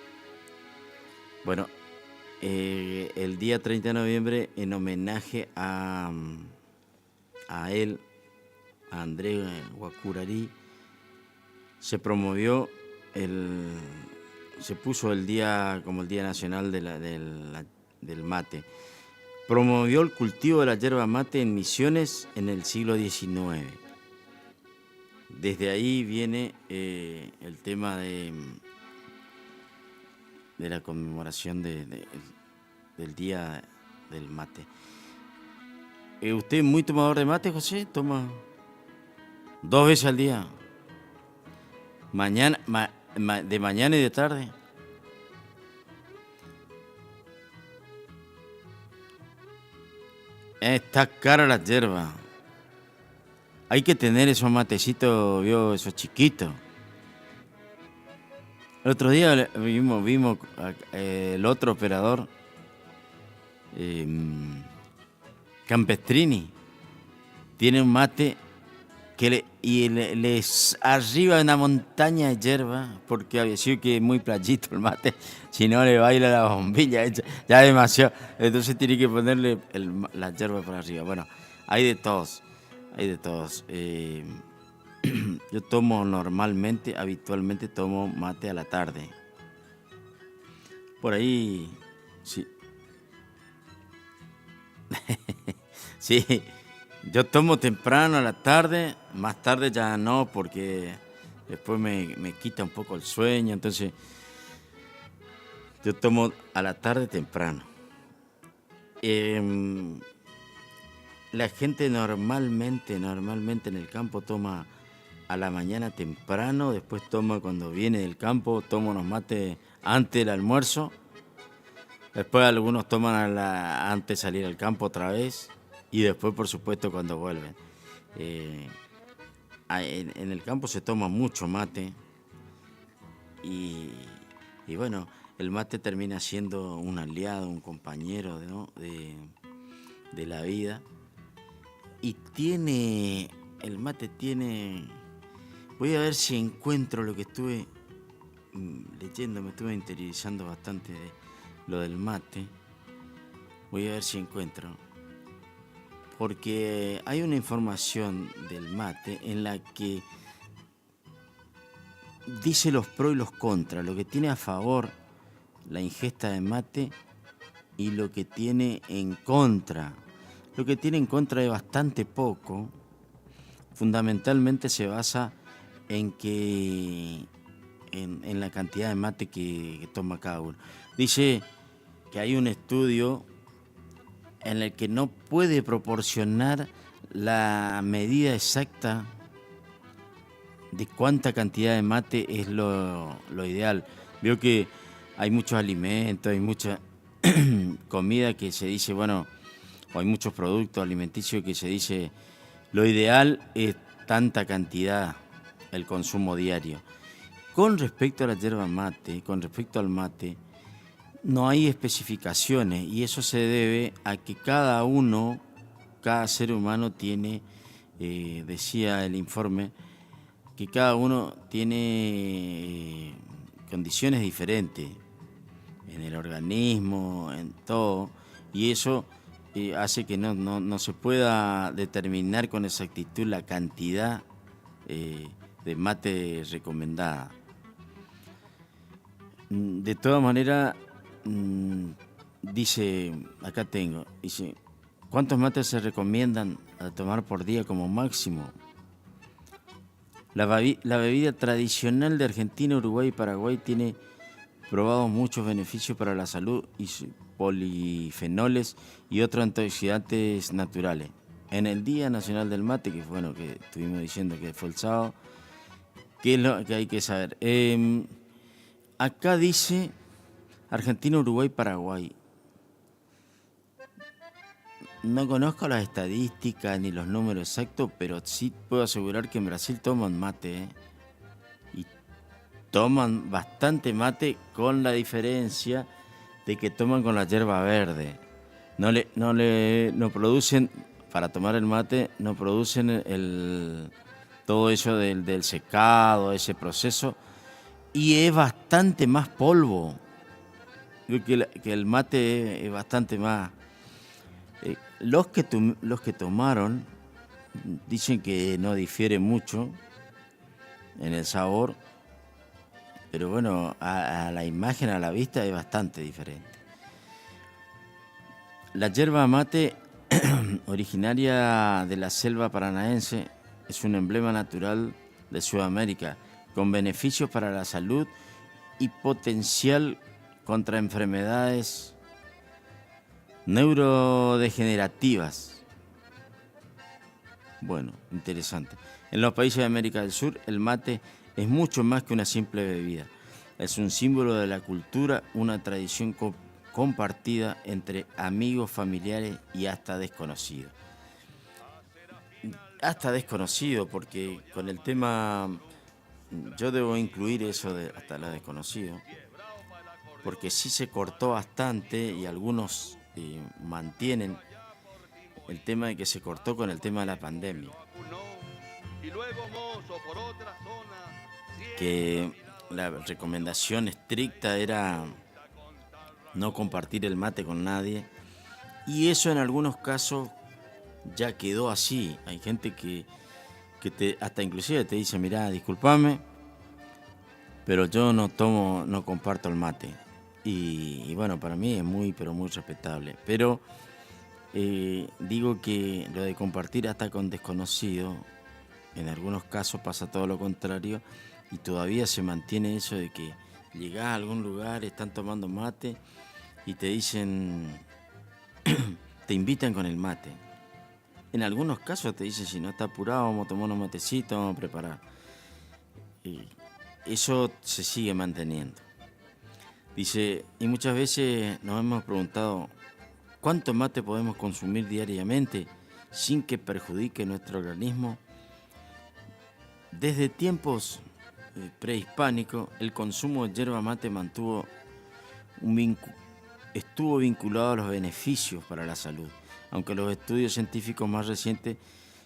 Bueno, el día 30 de noviembre, en homenaje a él, a Andrés Guacurarí, se promovió se puso el día como el Día Nacional del Mate. Promovió el cultivo de la yerba mate en Misiones en el siglo XIX. Desde ahí viene el tema de la conmemoración del Día del Mate. ¿Usted es muy tomador de mate, José? ¿Toma 2 veces al día? ¿De mañana y de tarde? Está cara la yerba. Hay que tener esos matecitos, esos chiquitos. El otro día vimos el otro operador, Campestrini, tiene un mate que les arriba una montaña de hierba, porque había sido que es muy playito el mate, si no le baila la bombilla, ya demasiado, entonces tiene que ponerle la hierba por arriba. Bueno, hay de todos. Yo tomo habitualmente tomo mate a la tarde. Por ahí, sí. Sí, yo tomo temprano a la tarde, más tarde ya no, porque después me quita un poco el sueño, entonces yo tomo a la tarde temprano. La gente normalmente en el campo toma a la mañana temprano, después toma cuando viene del campo, toma unos mates antes del almuerzo, después algunos toman antes de salir al campo otra vez y después por supuesto cuando vuelven. En el campo se toma mucho mate y bueno, el mate termina siendo un aliado, un compañero, ¿no? de la vida. Y el mate tiene, voy a ver si encuentro lo que estuve leyendo, me estuve interiorizando bastante de lo del mate. Voy a ver si encuentro. Porque hay una información del mate en la que dice los pros y los contras, lo que tiene a favor la ingesta de mate y lo que tiene en contra. Lo que tiene en contra es bastante poco. Fundamentalmente se basa en que en la cantidad de mate que toma cada uno. Dice que hay un estudio en el que no puede proporcionar la medida exacta de cuánta cantidad de mate es lo ideal. Veo que hay muchos alimentos, hay mucha comida que se dice, bueno, o hay muchos productos alimenticios que se dice, lo ideal es tanta cantidad, el consumo diario. Con respecto a la yerba mate, con respecto al mate, no hay especificaciones y eso se debe a que cada ser humano tiene, decía el informe, que cada uno tiene condiciones diferentes en el organismo, en todo, y eso hace que no se pueda determinar con exactitud la cantidad de mate recomendada. De todas maneras, dice, ¿cuántos mates se recomiendan a tomar por día como máximo? La bebida tradicional de Argentina, Uruguay y Paraguay tiene probados muchos beneficios para la salud y polifenoles y otros antioxidantes naturales. En el Día Nacional del Mate, que fue que estuvimos diciendo que fue el sábado, ¿qué es lo que hay que saber? Acá dice Argentina, Uruguay, Paraguay. No conozco las estadísticas ni los números exactos, pero sí puedo asegurar que en Brasil toman mate, y toman bastante mate, con la diferencia de que toman con la yerba verde. No producen, para tomar el mate, no producen todo eso del secado, ese proceso, y es bastante más polvo. Creo que el mate es bastante más. Los que tomaron dicen que no difiere mucho en el sabor, pero bueno, a la imagen, a la vista, es bastante diferente. La yerba mate, originaria de la selva paranaense, es un emblema natural de Sudamérica, con beneficios para la salud y potencial contra enfermedades neurodegenerativas. Bueno, interesante. En los países de América del Sur, el mate es mucho más que una simple bebida. Es un símbolo de la cultura, una tradición compartida entre amigos, familiares y hasta desconocidos. Hasta desconocido, porque con el tema, yo debo incluir eso de hasta lo desconocido, porque sí se cortó bastante y algunos mantienen el tema de que se cortó con el tema de la pandemia. Que la recomendación estricta era no compartir el mate con nadie, y eso en algunos casos ya quedó así. Hay gente que hasta inclusive te dice, mirá, discúlpame, pero yo no comparto el mate. Y bueno, para mí es muy, pero muy respetable. Pero digo que lo de compartir hasta con desconocidos, en algunos casos pasa todo lo contrario, y todavía se mantiene eso de que llegás a algún lugar, están tomando mate y te dicen, te invitan con el mate. En algunos casos te dicen, si no está apurado, vamos a tomar unos matecitos, vamos a preparar. Eso se sigue manteniendo. Dice, y muchas veces nos hemos preguntado, ¿cuánto mate podemos consumir diariamente sin que perjudique nuestro organismo? Desde tiempos prehispánicos, el consumo de yerba mate estuvo vinculado a los beneficios para la salud, aunque los estudios científicos más recientes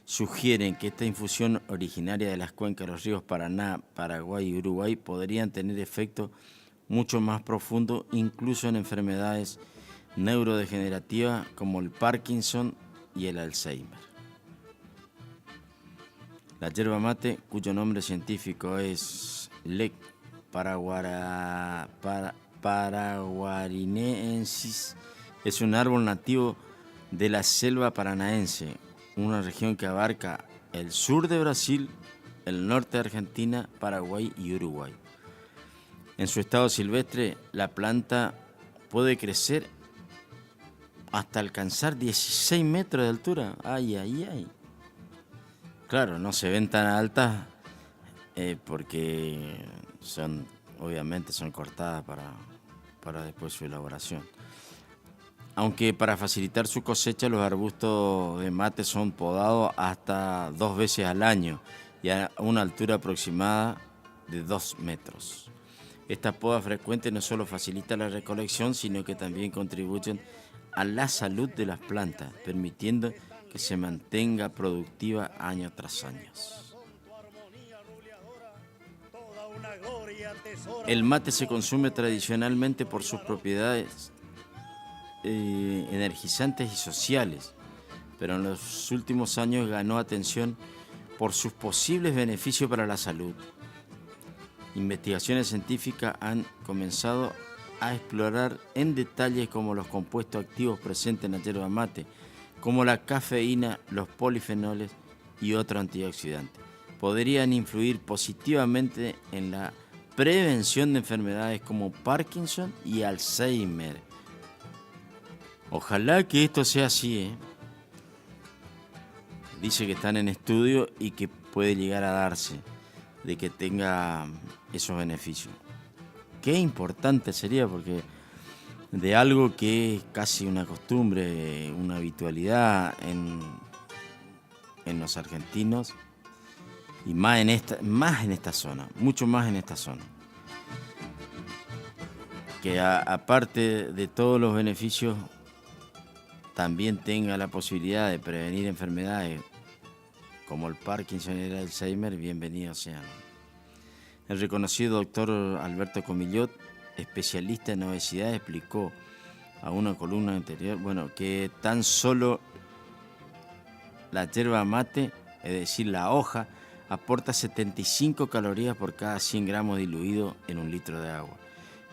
sugieren que esta infusión originaria de las cuencas de los ríos Paraná, Paraguay y Uruguay podrían tener efectos mucho más profundos, incluso en enfermedades neurodegenerativas como el Parkinson y el Alzheimer. La yerba mate, cuyo nombre científico es Lec paraguarinensis, es un árbol nativo de la selva paranaense, una región que abarca el sur de Brasil, el norte de Argentina, Paraguay y Uruguay. En su estado silvestre, la planta puede crecer hasta alcanzar 16 metros de altura. ¡Ay, ay, ay! Claro, no se ven tan altas porque obviamente son cortadas para después su elaboración. Aunque para facilitar su cosecha, los arbustos de mate son podados hasta 2 veces al año y a una altura aproximada de 2 metros. Esta poda frecuente no solo facilita la recolección, sino que también contribuyen a la salud de las plantas, permitiendo que se mantenga productiva año tras año. El mate se consume tradicionalmente por sus propiedades energizantes y sociales, pero en los últimos años ganó atención por sus posibles beneficios para la salud. Investigaciones científicas han comenzado a explorar en detalle cómo los compuestos activos presentes en la yerba mate, como la cafeína, los polifenoles y otros antioxidantes, podrían influir positivamente en la prevención de enfermedades como Parkinson y Alzheimer. Ojalá que esto sea así, Dice que están en estudio y que puede llegar a darse, de que tenga esos beneficios. Qué importante sería, porque de algo que es casi una costumbre, una habitualidad en los argentinos, y más en esta zona, mucho más en esta zona. Que aparte de todos los beneficios, también tenga la posibilidad de prevenir enfermedades como el Parkinson y el Alzheimer, bienvenidos sean. El reconocido doctor Alberto Comillot, especialista en obesidad, explicó a una columna anterior, que tan solo la yerba mate, es decir, la hoja, aporta 75 calorías por cada 100 gramos diluido en un litro de agua,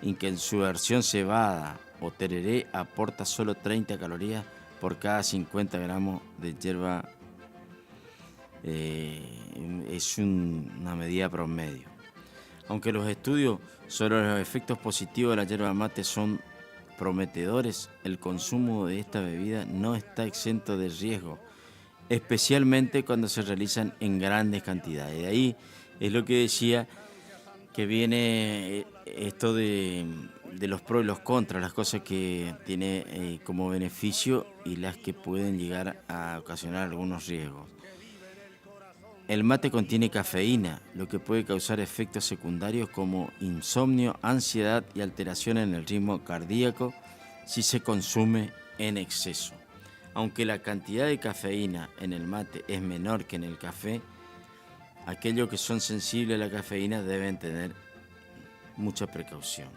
y que en su versión cebada o tereré aporta solo 30 calorías por cada 50 gramos de yerba. Es una medida promedio. Aunque los estudios sobre los efectos positivos de la yerba mate son prometedores, el consumo de esta bebida no está exento de riesgo, especialmente cuando se realizan en grandes cantidades. De ahí es lo que decía, que viene esto de los pros y los contras, las cosas que tiene como beneficio y las que pueden llegar a ocasionar algunos riesgos. El mate contiene cafeína, lo que puede causar efectos secundarios como insomnio, ansiedad y alteración en el ritmo cardíaco si se consume en exceso. Aunque la cantidad de cafeína en el mate es menor que en el café, aquellos que son sensibles a la cafeína deben tener mucha precaución.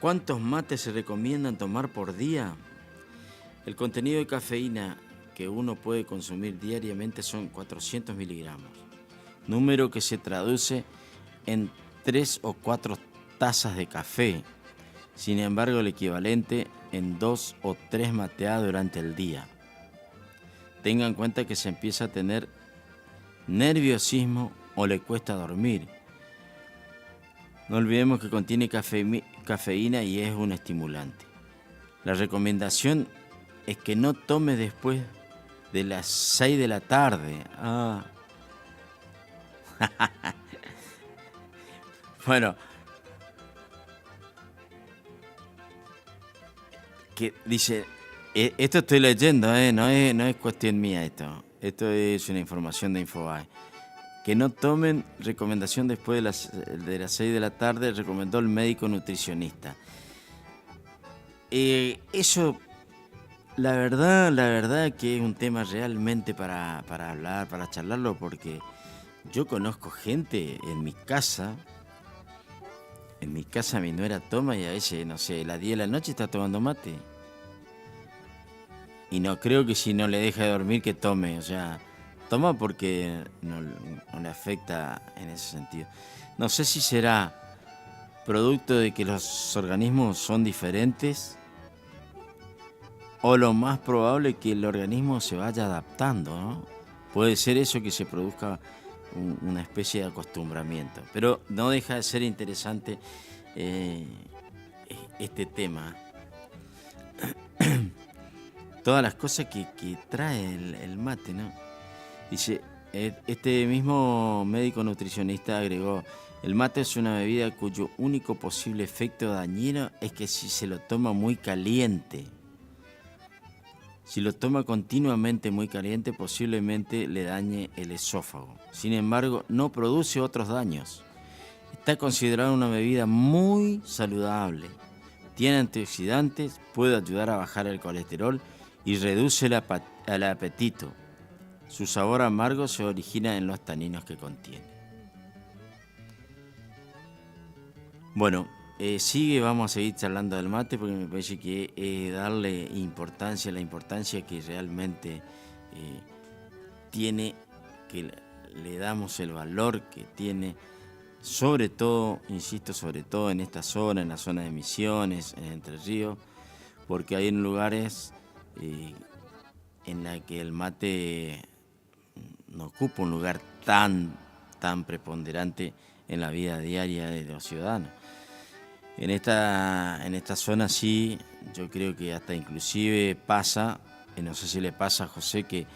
¿Cuántos mates se recomiendan tomar por día? El contenido de cafeína que uno puede consumir diariamente son 400 miligramos, número que se traduce en 3 o 4 tazas de café. Sin embargo, el equivalente en 2 o 3 mateadas durante el día. Tenga en cuenta que se empieza a tener nerviosismo o le cuesta dormir. No olvidemos que contiene cafeína y es un estimulante. La recomendación es que no tome después de las 6 de la tarde. Bueno, que dice, esto estoy leyendo, no es cuestión mía esto es una información de Infobae. Que no tomen, recomendación después de las 6 de la tarde, recomendó el médico nutricionista. Eso La verdad que es un tema realmente para hablar, para charlarlo, porque yo conozco gente en mi casa. En mi casa mi nuera toma y a veces, no sé, a las 10 de la noche está tomando mate. Y no creo que si no le deja de dormir que tome, o sea, toma porque no le afecta en ese sentido. No sé si será producto de que los organismos son diferentes o lo más probable es que el organismo se vaya adaptando, ¿no? Puede ser eso, que se produzca una especie de acostumbramiento. Pero no deja de ser interesante este tema. Todas las cosas que trae el mate, ¿no? Dice, este mismo médico nutricionista agregó: el mate es una bebida cuyo único posible efecto dañino es que si se lo toma muy caliente. Si lo toma continuamente muy caliente, posiblemente le dañe el esófago. Sin embargo, no produce otros daños. Está considerada una bebida muy saludable. Tiene antioxidantes, puede ayudar a bajar el colesterol y reduce el apetito. Su sabor amargo se origina en los taninos que contiene. Bueno, vamos a seguir charlando del mate porque me parece que darle importancia, la importancia que realmente tiene, que le damos el valor que tiene, sobre todo, insisto, sobre todo en esta zona, en la zona de Misiones, en Entre Ríos, porque hay lugares en la que el mate no ocupa un lugar tan preponderante en la vida diaria de los ciudadanos. En esta zona sí, yo creo que hasta inclusive pasa, no sé si le pasa a José, que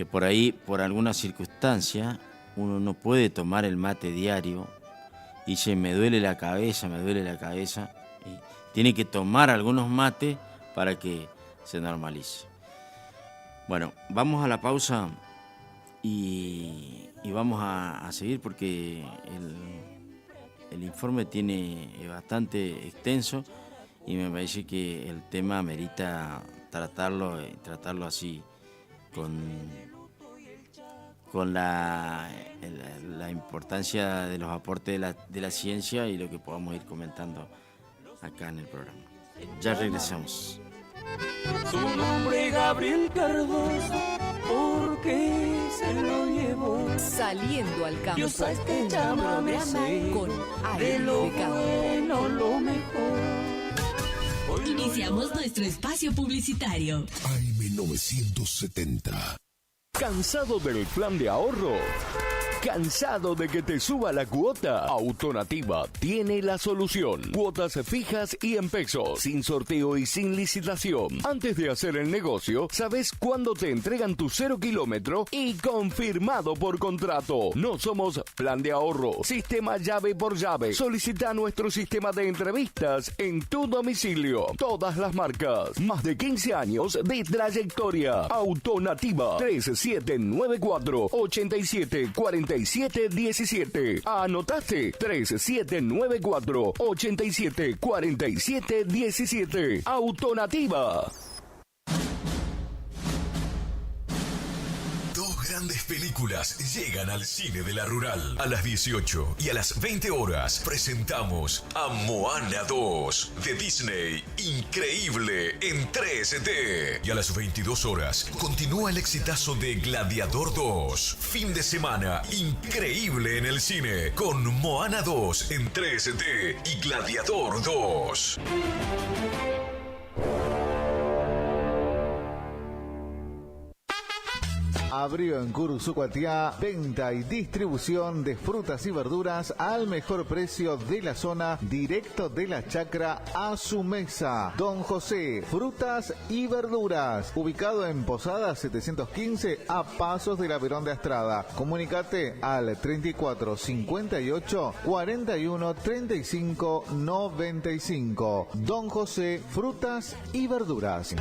por ahí, por alguna circunstancia, uno no puede tomar el mate diario y dice, me duele la cabeza, y tiene que tomar algunos mates para que se normalice. Bueno, vamos a la pausa y vamos a seguir porque el informe es bastante extenso y me parece que el tema merita tratarlo así, con la importancia de los aportes de la ciencia y lo que podamos ir comentando acá en el programa. Ya regresamos. Su nombre Gabriel Cardoso, porque se lo llevó Saliendo al campo. Dios a este un programa con de aire lo de campo. bueno, lo mejor. Iniciamos nuestro espacio publicitario. AM970. ¿Cansado del plan de ahorro? ¿Cansado de que te suba la cuota? Autonativa tiene la solución. Cuotas fijas y en pesos, sin sorteo y sin licitación. Antes de hacer el negocio, sabes cuándo te entregan tu 0 kilómetro y confirmado por contrato. No somos plan de ahorro, sistema llave por llave. Solicita nuestro sistema de entrevistas en tu domicilio. Todas las marcas. Más de 15 años de trayectoria. Autonativa 3794 874717. ¿Anotaste? 3794 874717. Autonativa. Dos grandes películas llegan al cine de la Rural. A las 18 y a las 20 horas presentamos a Moana 2 de Disney. Increíble en 3D. Y a las 22 horas continúa el exitazo de Gladiador 2. Fin de semana increíble en el cine con Moana 2 en 3D y Gladiador 2. Abrió en Curuzucuatiá, venta y distribución de frutas y verduras al mejor precio de la zona, directo de la chacra a su mesa. Don José, frutas y verduras, ubicado en Posada 715 a pasos de la Perón de Astrada. Comunicate al 34 58 41 35 95. Don José, frutas y verduras.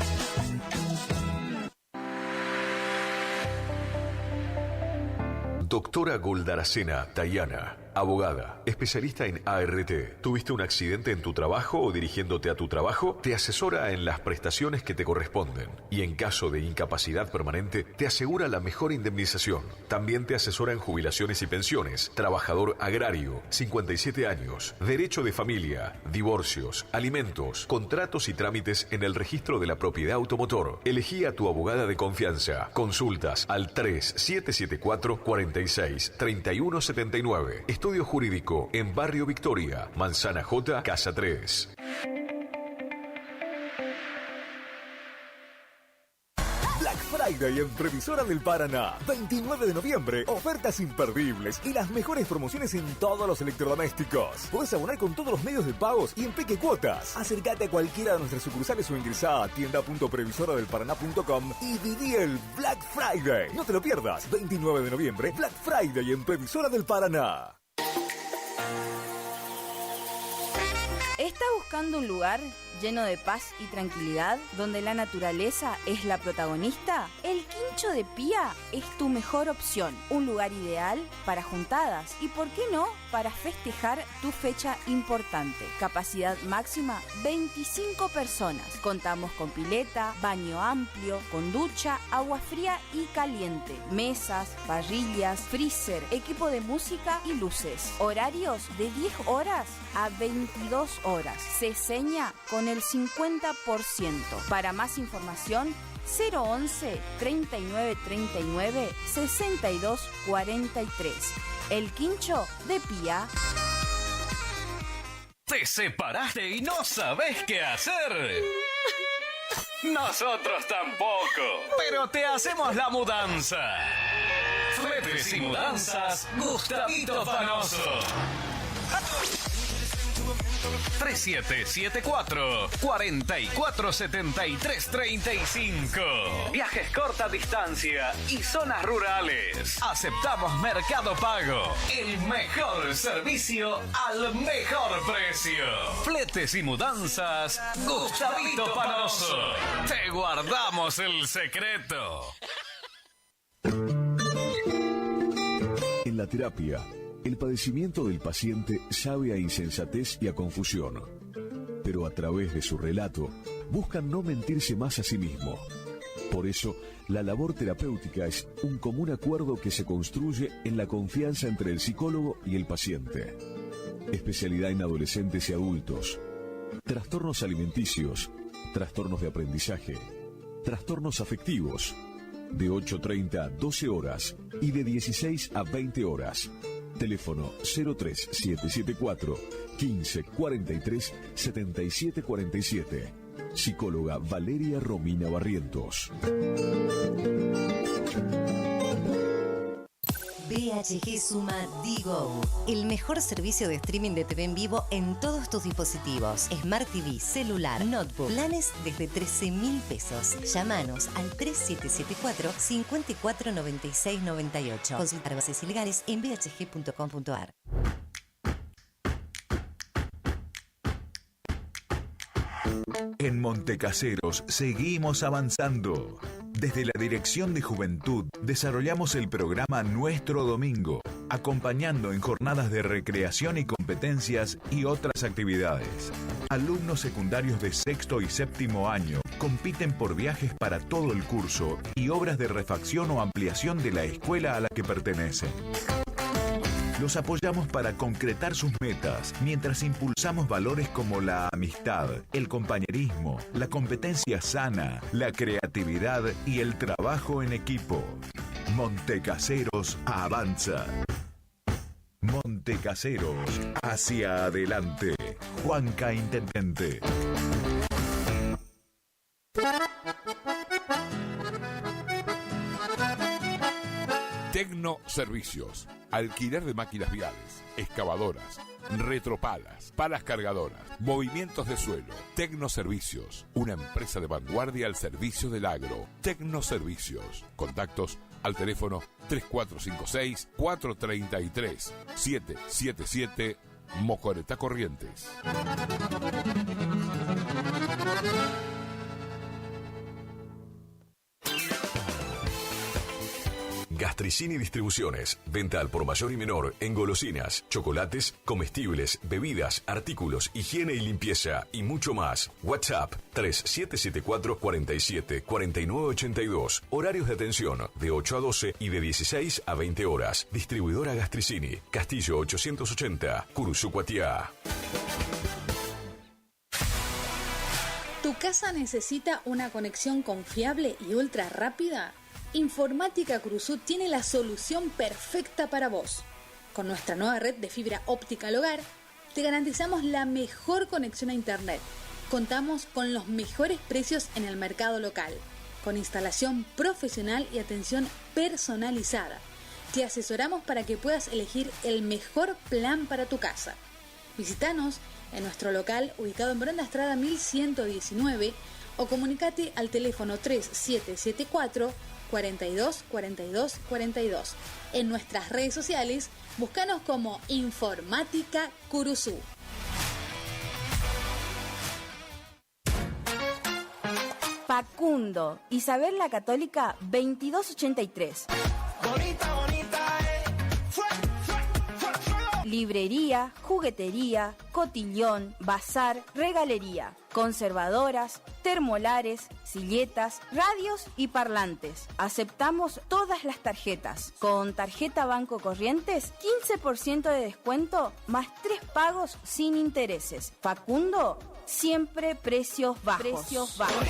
Doctora Goldaracena Tayana, abogada, especialista en ART. ¿Tuviste un accidente en tu trabajo o dirigiéndote a tu trabajo? Te asesora en las prestaciones que te corresponden y en caso de incapacidad permanente te asegura la mejor indemnización. También te asesora en jubilaciones y pensiones, trabajador agrario, 57 años, derecho de familia, divorcios, alimentos, contratos y trámites en el registro de la propiedad automotor. Elegí a tu abogada de confianza. Consultas al 3774-46-3179. Estudio jurídico en Barrio Victoria, Manzana J, Casa 3. Black Friday en Previsora del Paraná. 29 de noviembre, ofertas imperdibles y las mejores promociones en todos los electrodomésticos. Podés abonar con todos los medios de pagos y en Peque Cuotas. Acércate a cualquiera de nuestras sucursales o ingresá a tienda.previsoradelparaná.com y viví el Black Friday. No te lo pierdas. 29 de noviembre, Black Friday en Previsora del Paraná. ¿Está buscando un lugar lleno de paz y tranquilidad, donde la naturaleza es la protagonista? El Quincho de Pía es tu mejor opción. Un lugar ideal para juntadas y, ¿por qué no?, para festejar tu fecha importante. Capacidad máxima 25 personas. Contamos con pileta, baño amplio, con ducha, agua fría y caliente, mesas, parrillas, freezer, equipo de música y luces. Horarios de 10 horas a 22 horas. Se seña con el 50%. Para más información, 011 39 39 62 43. El Quincho de Pía. ¿Te separaste y no sabés qué hacer? Nosotros tampoco, pero te hacemos la mudanza. Fletes y mudanzas, Gustavito Panoso. 3774-447335. Viajes corta distancia y zonas rurales. Aceptamos Mercado Pago. El mejor servicio al mejor precio. Fletes y mudanzas, Gustavito Panoso. Te guardamos el secreto. En la terapia, el padecimiento del paciente sabe a insensatez y a confusión, pero a través de su relato buscan no mentirse más a sí mismo. Por eso, la labor terapéutica es un común acuerdo que se construye en la confianza entre el psicólogo y el paciente. Especialidad en adolescentes y adultos, trastornos alimenticios, trastornos de aprendizaje, trastornos afectivos, de 8:30 a 12 horas y de 16 a 20 horas. Teléfono 03774 1543 7747. Psicóloga Valeria Romina Barrientos. BHG suma Digo, el mejor servicio de streaming de TV en vivo en todos tus dispositivos. Smart TV, celular, notebook. Planes desde 13.000 pesos. Llámanos al 3774-549698. Consultar bases ilegales en bhg.com.ar. En Montecaseros seguimos avanzando. Desde la Dirección de Juventud desarrollamos el programa Nuestro Domingo, acompañando en jornadas de recreación y competencias y otras actividades. Alumnos secundarios de sexto y séptimo año compiten por viajes para todo el curso y obras de refacción o ampliación de la escuela a la que pertenecen. Los apoyamos para concretar sus metas, mientras impulsamos valores como la amistad, el compañerismo, la competencia sana, la creatividad y el trabajo en equipo. Montecaseros avanza. Montecaseros, hacia adelante. Juanca Intendente. Tecno Servicios. Alquiler de máquinas viales, excavadoras, retropalas, palas cargadoras, movimientos de suelo. Tecno Servicios, una empresa de vanguardia al servicio del agro. Tecno Servicios. Contactos al teléfono 3456-433-777 Mocoretá Corrientes. Gastricini Distribuciones. Venta al por mayor y menor en golosinas, chocolates, comestibles, bebidas, artículos, higiene y limpieza y mucho más. WhatsApp 3774 47 49 82. Horarios de atención de 8 a 12 y de 16 a 20 horas. Distribuidora Gastricini. Castillo 880, Curuzucuatiá. ¿Tu casa necesita una conexión confiable y ultra rápida? Informática Cruzú tiene la solución perfecta para vos. Con nuestra nueva red de fibra óptica al hogar, te garantizamos la mejor conexión a internet. Contamos con los mejores precios en el mercado local, con instalación profesional y atención personalizada. Te asesoramos para que puedas elegir el mejor plan para tu casa. Visítanos en nuestro local ubicado en Brenda Estrada 1119 o comunicate al teléfono 3774 42 42 42. En nuestras redes sociales, búscanos como Informática Curuzú. Facundo, Isabel la Católica 2283. Bonita, bonita, Librería, juguetería, cotillón, bazar, regalería, conservadoras, termolares, silletas, radios y parlantes. Aceptamos todas las tarjetas. Con tarjeta Banco Corrientes, 15% de descuento más 3 pagos sin intereses. Facundo, siempre precios bajos. Precios bajos.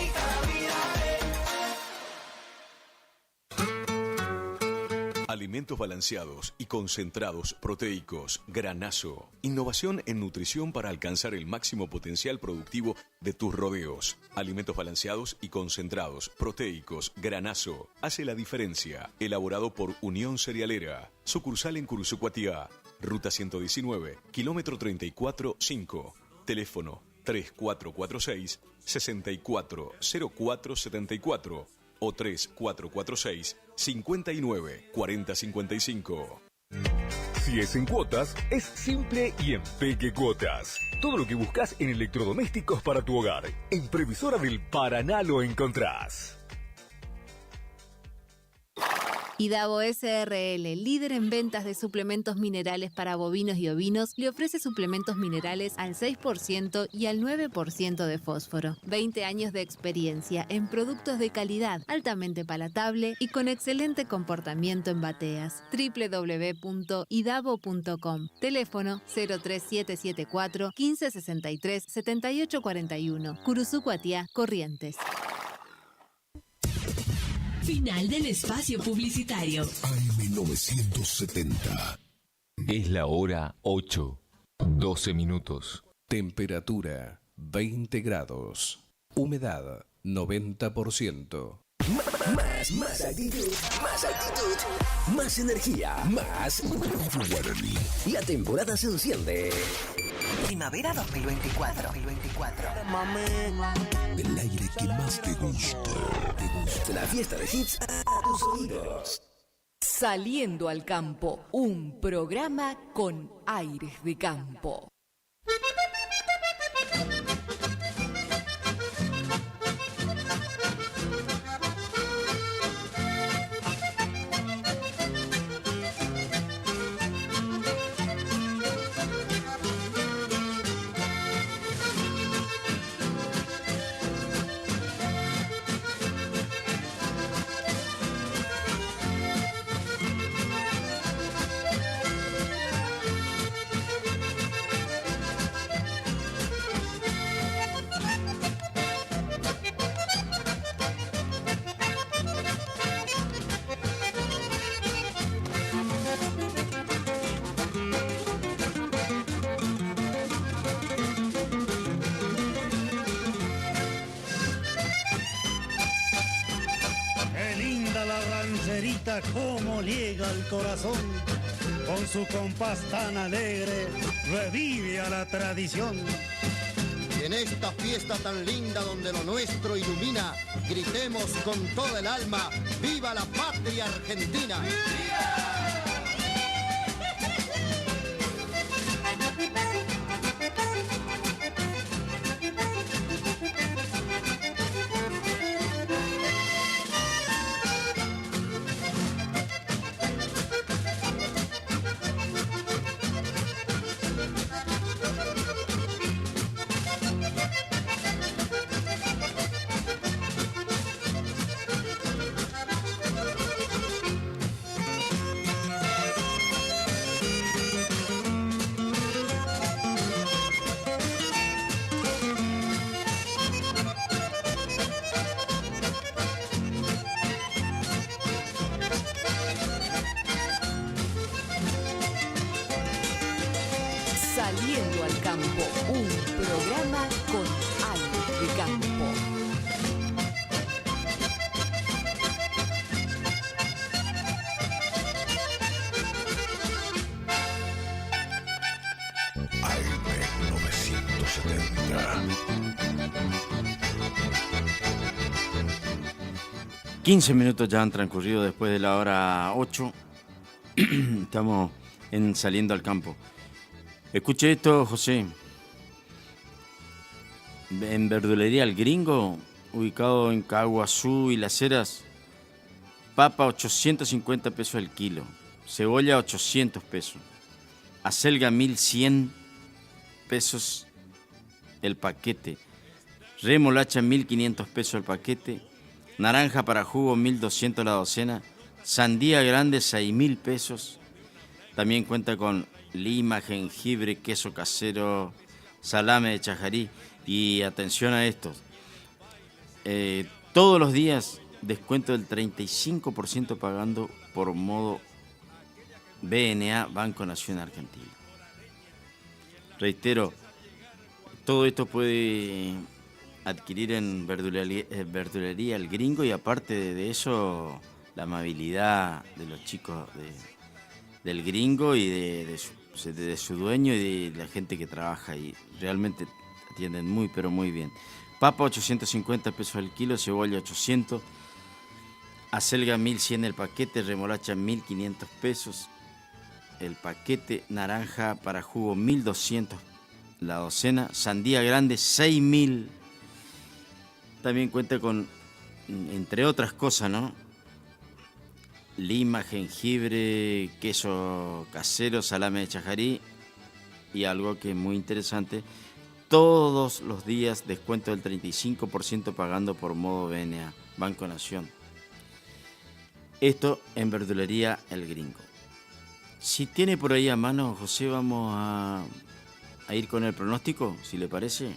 Alimentos balanceados y concentrados proteicos. Granazo. Innovación en nutrición para alcanzar el máximo potencial productivo de tus rodeos. Alimentos balanceados y concentrados proteicos. Granazo. Hace la diferencia. Elaborado por Unión Cerealera. Sucursal en Curuzucuatiá. Ruta 119, kilómetro 34-5. Teléfono 3446-640474 o 3446-594055. Si es en cuotas, es simple y en Peque Cuotas. Todo lo que buscas en electrodomésticos para tu hogar. En Previsora del Paraná lo encontrás. Idavo SRL, líder en ventas de suplementos minerales para bovinos y ovinos, le ofrece suplementos minerales al 6% y al 9% de fósforo. 20 años de experiencia en productos de calidad, altamente palatable y con excelente comportamiento en bateas. www.idavo.com. Teléfono 03774 1563 7841. Curuzucuatiá, Corrientes. Final del espacio publicitario. AM970. Es la hora 8:12 minutos. Temperatura 20 grados. Humedad 90%. Más actitud, más energía, más Guaraní. La temporada se enciende. Primavera 2024. El aire que más te gusta. La fiesta de hits a tus oídos. Saliendo al campo, un programa con aires de campo. Cómo llega el corazón, con su compás tan alegre, revive a la tradición. Y en esta fiesta tan linda donde lo nuestro ilumina, gritemos con toda el alma, ¡viva la patria argentina! ¡Viva! Saliendo al campo, un programa con algo de campo. AM970. 15 minutos ya han transcurrido después de la hora 8. Estamos saliendo al campo. Escuche esto, José. En verdulería El Gringo, ubicado en Caguazú y Las Heras, papa 850 pesos el kilo, cebolla 800 pesos, acelga 1100 pesos el paquete, remolacha 1500 pesos el paquete, naranja para jugo 1200 la docena, sandía grande 6000 pesos. También cuenta con lima, jengibre, queso casero, salame de Chajarí. Y atención a esto, todos los días descuento del 35% pagando por modo BNA, Banco Nación Argentina. Reitero, todo esto puede adquirir en verdulería El Gringo, y aparte de eso, la amabilidad de los chicos del Gringo y de su dueño y de la gente que trabaja ahí. Realmente atienden muy, pero muy bien. Papa 850 pesos el kilo, cebolla 800, acelga 1100 el paquete, remolacha 1500 pesos el paquete, naranja para jugo 1200 la docena, sandía grande 6000. También cuenta con, entre otras cosas, ¿no?, lima, jengibre, queso casero, salame de Chajarí, y algo que es muy interesante, todos los días descuento del 35% pagando por modo BNA, Banco Nación. Esto en verdulería El Gringo. Si tiene por ahí a mano, José, vamos a ir con el pronóstico, si le parece.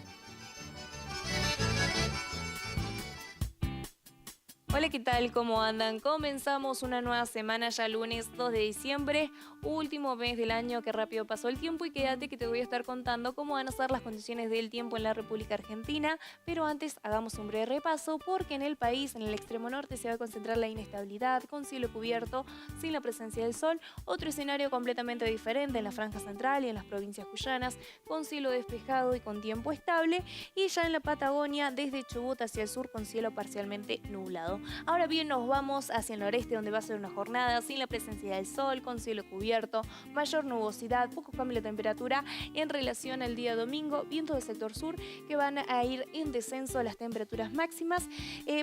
Hola, ¿qué tal? ¿Cómo andan? Comenzamos una nueva semana, ya lunes 2 de diciembre, último mes del año. Que rápido pasó el tiempo, y quédate que te voy a estar contando cómo van a ser las condiciones del tiempo en la República Argentina. Pero antes hagamos un breve repaso, porque en el país, en el extremo norte, se va a concentrar la inestabilidad, con cielo cubierto, sin la presencia del sol. Otro escenario completamente diferente en la franja central y en las provincias cuyanas, con cielo despejado y con tiempo estable. Y ya en la Patagonia, desde Chubut hacia el sur, con cielo parcialmente nublado. Ahora bien, nos vamos hacia el noreste, donde va a ser una jornada sin la presencia del sol, con cielo cubierto, mayor nubosidad, poco cambio de temperatura en relación al día domingo, vientos del sector sur que van a ir en descenso a las temperaturas máximas,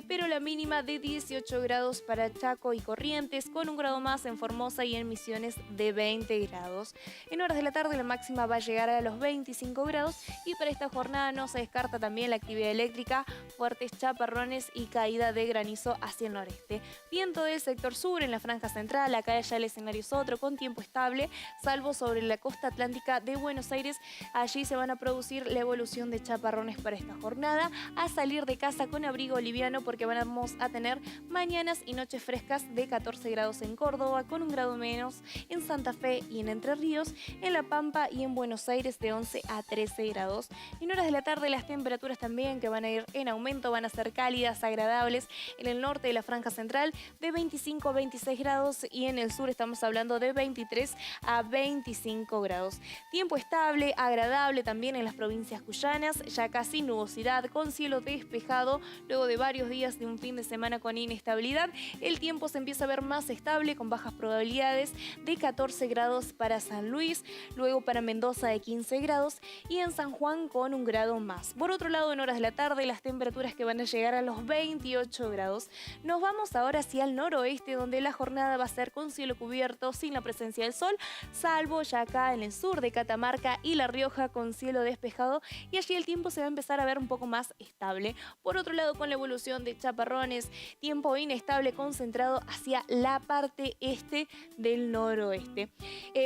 pero la mínima de 18 grados para Chaco y Corrientes, con un grado más en Formosa y en Misiones de 20 grados. En horas de la tarde la máxima va a llegar a los 25 grados, y para esta jornada no se descarta también la actividad eléctrica, fuertes chaparrones y caída de granizo hacia el noreste. Viento del sector sur en la franja central, acá ya el escenario es otro, con tiempo estable, salvo sobre la costa atlántica de Buenos Aires. Allí se van a producir la evolución de chaparrones para esta jornada. A salir de casa con abrigo liviano, porque vamos a tener mañanas y noches frescas de 14 grados en Córdoba, con un grado menos en Santa Fe y en Entre Ríos, en La Pampa y en Buenos Aires de 11 a 13 grados. En horas de la tarde las temperaturas también, que van a ir en aumento, van a ser cálidas, agradables. En el norte de la franja central de 25 a 26 grados, y en el sur estamos hablando de 23 a 25 grados. Tiempo estable, agradable también en las provincias cuyanas, ya casi nubosidad, con cielo despejado. Luego de varios días de un fin de semana con inestabilidad, el tiempo se empieza a ver más estable, con bajas probabilidades, de 14 grados para San Luis, luego para Mendoza de 15 grados, y en San Juan con un grado más. Por otro lado, en horas de la tarde las temperaturas que van a llegar a los 28 grados. Nos vamos ahora hacia el noroeste, donde la jornada va a ser con cielo cubierto, sin la presencia del sol, salvo ya acá en el sur de Catamarca y La Rioja, con cielo despejado, y allí el tiempo se va a empezar a ver un poco más estable. Por otro lado, con la evolución de chaparrones, tiempo inestable concentrado hacia la parte este del noroeste.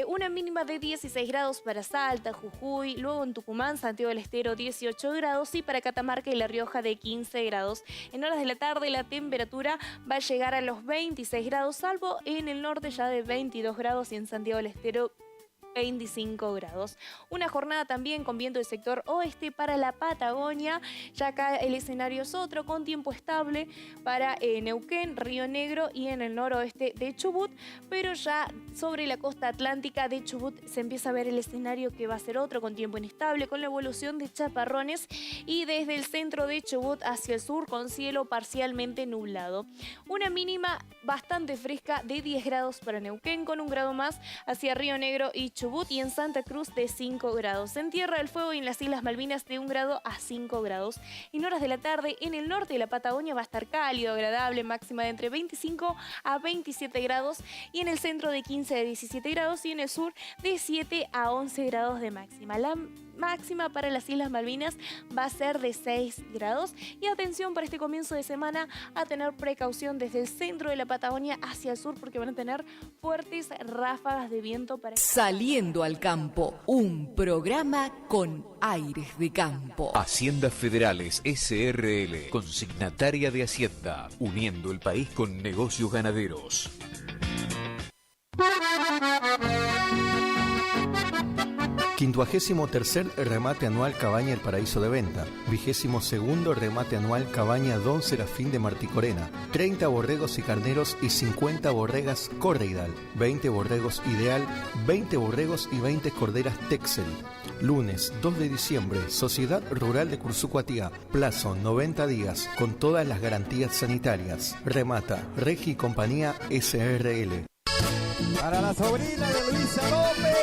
Una mínima de 16 grados para Salta, Jujuy, luego en Tucumán, Santiago del Estero 18 grados, y para Catamarca y La Rioja de 15 grados. En horas de la tarde la temperatura va a llegar a los 26 grados, salvo en el norte ya de 22 grados, y en Santiago del Estero 25 grados. Una jornada también con viento del sector oeste para la Patagonia. Ya acá el escenario es otro, con tiempo estable para Neuquén, Río Negro y en el noroeste de Chubut, pero ya sobre la costa atlántica de Chubut se empieza a ver el escenario que va a ser otro, con tiempo inestable, con la evolución de chaparrones, y desde el centro de Chubut hacia el sur con cielo parcialmente nublado. Una mínima bastante fresca de 10 grados para Neuquén, con 1 grado más hacia Río Negro y Chubut, y en Santa Cruz de 5 grados. En Tierra del Fuego y en las Islas Malvinas de 1 grado a 5 grados. En horas de la tarde en el norte de la Patagonia va a estar cálido, agradable, máxima de entre 25 a 27 grados, y en el centro de 15 a 17 grados, y en el sur de 7 a 11 grados de máxima. La máxima para las Islas Malvinas va a ser de 6 grados. Y atención para este comienzo de semana a tener precaución desde el centro de la Patagonia hacia el sur, porque van a tener fuertes ráfagas de viento para... Saliendo al campo, un programa con aires de campo. Haciendas Federales SRL, consignataria de Hacienda, uniendo el país con negocios ganaderos. Quincuagésimo tercer remate anual Cabaña El Paraíso de Venta. 22º remate anual Cabaña Don Serafín de Marticorena. 30 borregos y carneros y 50 borregas Correidal. 20 borregos Ideal, 20 borregos y 20 corderas Texel. Lunes 2 de diciembre, Sociedad Rural de Cursucuatía. Plazo 90 días, con todas las garantías sanitarias. Remata Regi Compañía SRL. Para la sobrina de Luisa López.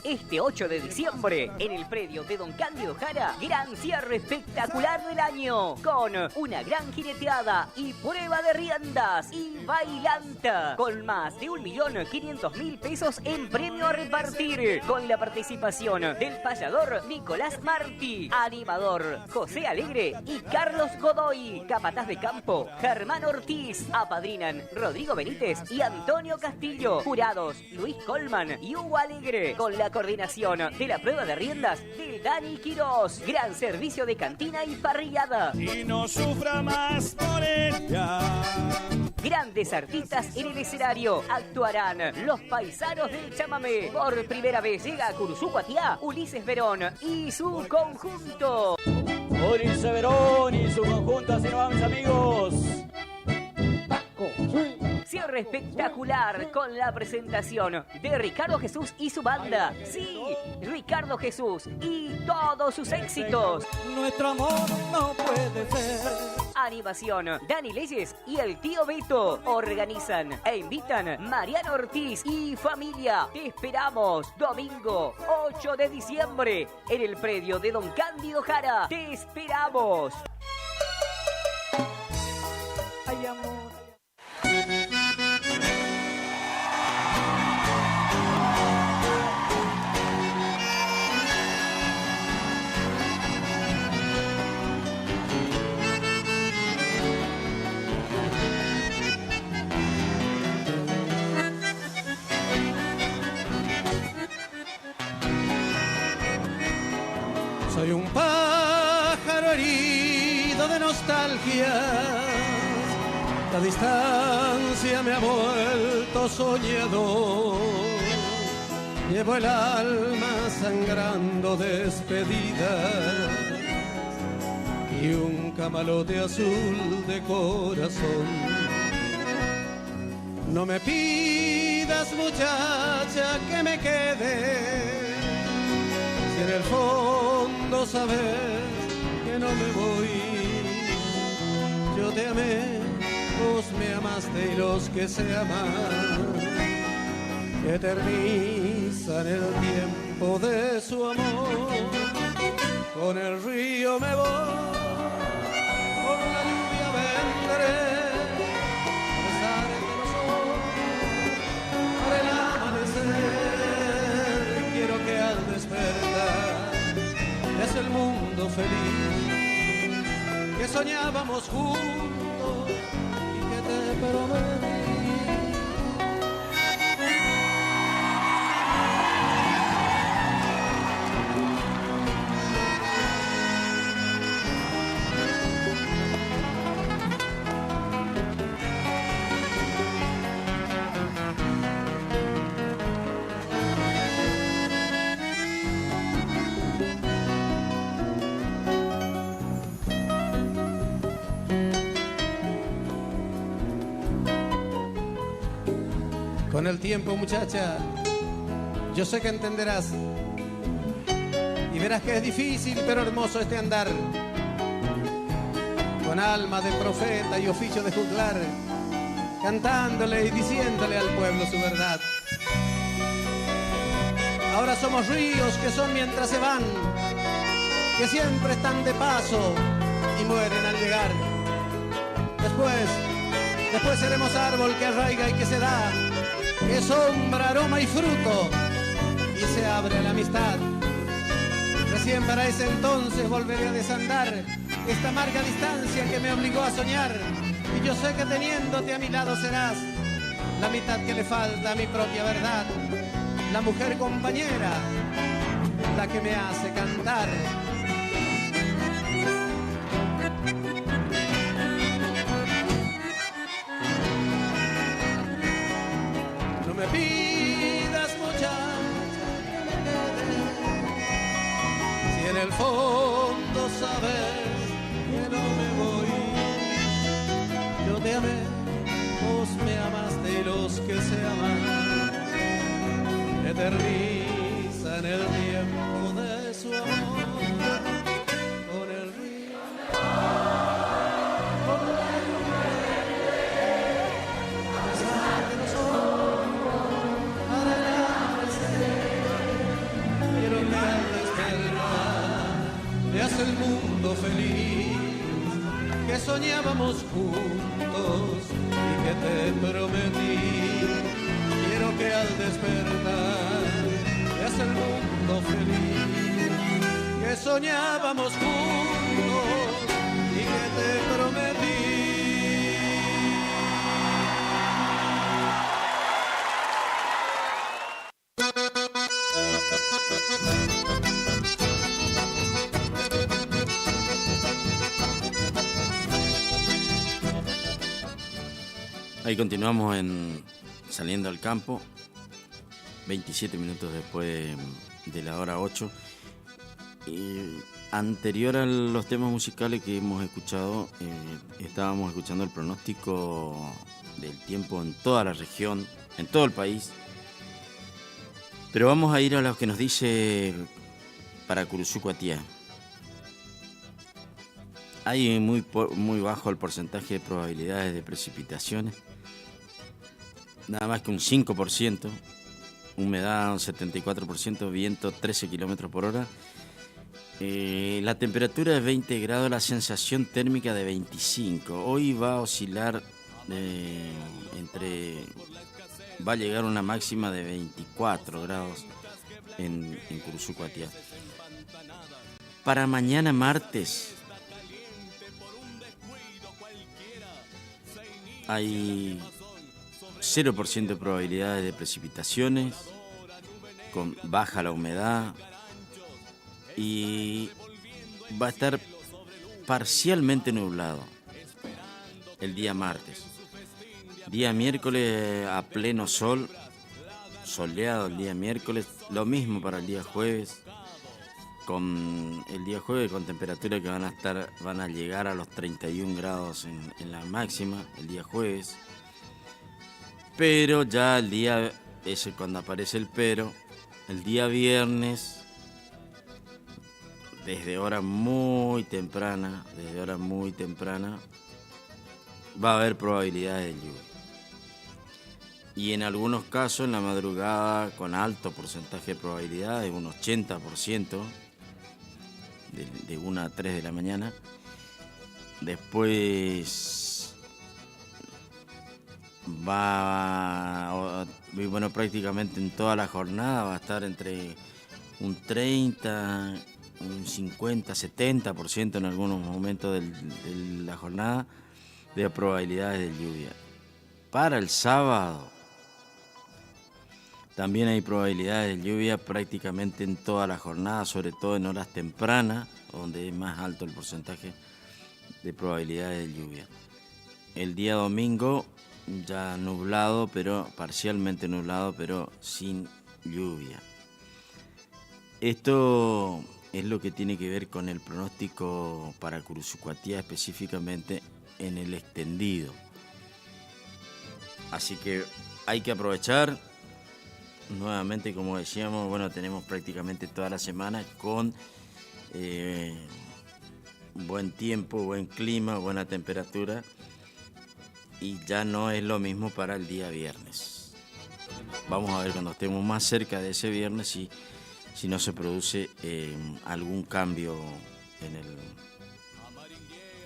Este 8 de diciembre, en el predio de Don Cándido Jara, gran cierre espectacular del año, con una gran jineteada y prueba de riendas y bailanta, con más de 1.500.000 pesos en premio a repartir, con la participación del payador Nicolás Martí, animador José Alegre y Carlos Godoy, capataz de campo Germán Ortiz, apadrinan Rodrigo Benítez y Antonio Castillo, jurados Luis Colman y Hugo Alegre, con la coordinación de la prueba de riendas de Dani Quirós. Gran servicio de cantina y parrillada. Y no sufra más por ella. Grandes artistas en el escenario. Actuarán los paisanos del chamamé. Por primera vez llega a Cursucuatía Ulises Verón y su conjunto. Ulises Verón y su conjunto, así nos vamos, amigos. Cierre espectacular con la presentación de Ricardo Jesús y su banda. Sí, Ricardo Jesús y todos sus éxitos. Nuestro amor no puede ser. Animación, Dani Leyes y el tío Beto. Organizan e invitan Mariano Ortiz y familia. Te esperamos domingo 8 de diciembre en el predio de Don Cándido Jara. Te esperamos. Ay, amor. Soy un pájaro herido de nostalgia. La distancia me ha vuelto soñador. Llevo el alma sangrando despedida y un camalote azul de corazón. No me pidas, muchacha, que me quede, si en el fondo sabes que no me voy. Yo te amé, vos me amaste y los que se aman eternizan el tiempo de su amor. Con el río me voy, por la lluvia vendré, besar de los ojos por el amanecer. Quiero que al despertar es el mundo feliz que soñábamos juntos y que te prometí. Con el tiempo, muchacha, yo sé que entenderás y verás que es difícil pero hermoso este andar, con alma de profeta y oficio de juglar, cantándole y diciéndole al pueblo su verdad. Ahora somos ríos que son mientras se van, que siempre están de paso y mueren al llegar. Después seremos árbol que arraiga y que se da, que sombra, aroma y fruto, y se abre a la amistad. Recién para ese entonces volveré a desandar esta amarga distancia que me obligó a soñar, y yo sé que teniéndote a mi lado serás la mitad que le falta a mi propia verdad, la mujer compañera, la que me hace cantar. No me pidas, muchacha, que me quede, si en el fondo sabes que no me voy. Yo te amé, vos me amaste y los que se aman eternizan el tiempo de su amor. Con el río, con el a pesar de nosotros, para el quiero que al despertar veas el mundo feliz que soñábamos juntos y que te prometí. Quiero que al despertar veas el mundo feliz que soñábamos juntos y que te prometí. Ahí continuamos saliendo al campo, 27 minutos después de la hora 8. Anterior a los temas musicales que hemos escuchado, estábamos escuchando el pronóstico del tiempo en toda la región, en todo el país. Pero vamos a ir a lo que nos dice para Curuzú-Cuatiá. Hay muy bajo el porcentaje de probabilidades de precipitaciones. Nada más que un 5%, humedad un 74%, viento 13 kilómetros por hora. La temperatura es 20 grados, la sensación térmica de 25. Hoy va a oscilar va a llegar una máxima de 24 grados en Curuzú-Cuatiá. Para mañana martes hay 0% de probabilidades de precipitaciones, con baja la humedad, y va a estar parcialmente nublado el día martes. Día miércoles a pleno sol, soleado el día miércoles, lo mismo para el día jueves, con el día jueves con temperaturas que van a llegar a los 31 grados en la máxima el día jueves. Pero ya el día, ese cuando aparece el pero, el día viernes, desde hora muy temprana, va a haber probabilidades de lluvia. Y en algunos casos en la madrugada con alto porcentaje de probabilidad, de un 80%, de 1 a 3 de la mañana. Después prácticamente en toda la jornada va a estar entre un 30, un 50, 70% en algunos momentos de la jornada de probabilidades de lluvia. Para el sábado también hay probabilidades de lluvia prácticamente en toda la jornada, sobre todo en horas tempranas, donde es más alto el porcentaje de probabilidades de lluvia. El día domingo ya nublado, pero parcialmente nublado, pero sin lluvia. Esto es lo que tiene que ver con el pronóstico para Curuzú-Cuatiá, específicamente en el extendido. Así que hay que aprovechar. Nuevamente, como decíamos, bueno, tenemos prácticamente toda la semana con buen tiempo, buen clima, buena temperatura, y ya no es lo mismo para el día viernes. Vamos a ver cuando estemos más cerca de ese viernes si no se produce algún cambio en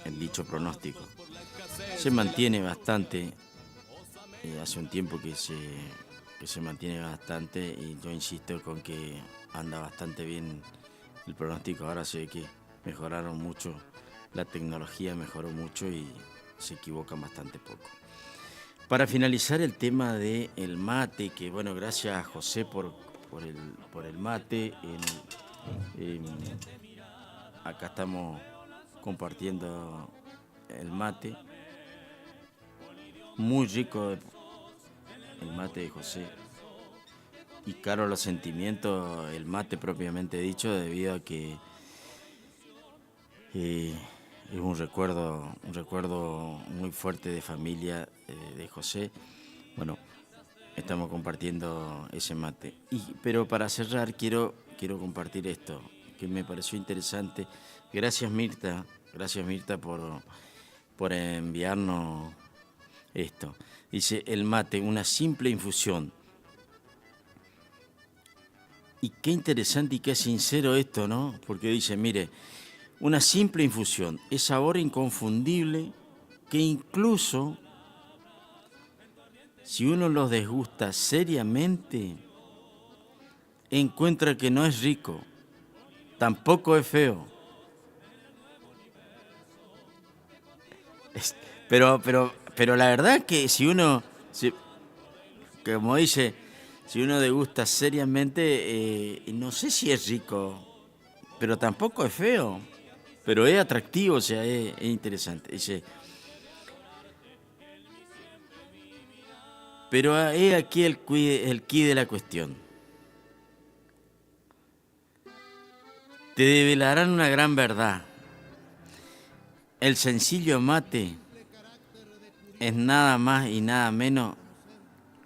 el dicho pronóstico. Se mantiene bastante, hace un tiempo que se mantiene bastante, y yo insisto con que anda bastante bien el pronóstico. Ahora se ve que mejoraron mucho, la tecnología mejoró mucho y se equivocan bastante poco. Para finalizar el tema del mate, que bueno, gracias a José por el mate. Acá estamos compartiendo el mate. Muy rico el mate de José. Y caro a los sentimientos el mate propiamente dicho, debido a que es un recuerdo muy fuerte de familia de José. Bueno, estamos compartiendo ese mate. Pero para cerrar quiero compartir esto, que me pareció interesante. Gracias Mirta por enviarnos esto. Dice, el mate, una simple infusión. Y qué interesante y qué sincero esto, ¿no? Porque dice, mire, una simple infusión, es sabor inconfundible que incluso si uno los desgusta seriamente, encuentra que no es rico, tampoco es feo. Pero la verdad que si uno, como dice, si uno degusta seriamente, no sé si es rico, pero tampoco es feo, pero es atractivo, o sea, es interesante. Dice, pero es aquí el quid de la cuestión. Te develarán una gran verdad. El sencillo mate es nada más y nada menos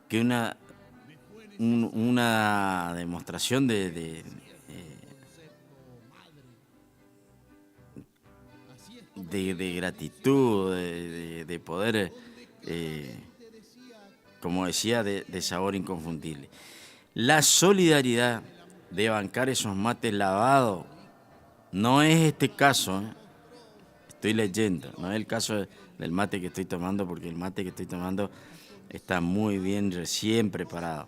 que una demostración de gratitud, de poder, como decía, de sabor inconfundible. La solidaridad de bancar esos mates lavados no es este caso, estoy leyendo, no es el caso del mate que estoy tomando, porque el mate que estoy tomando está muy bien, recién preparado.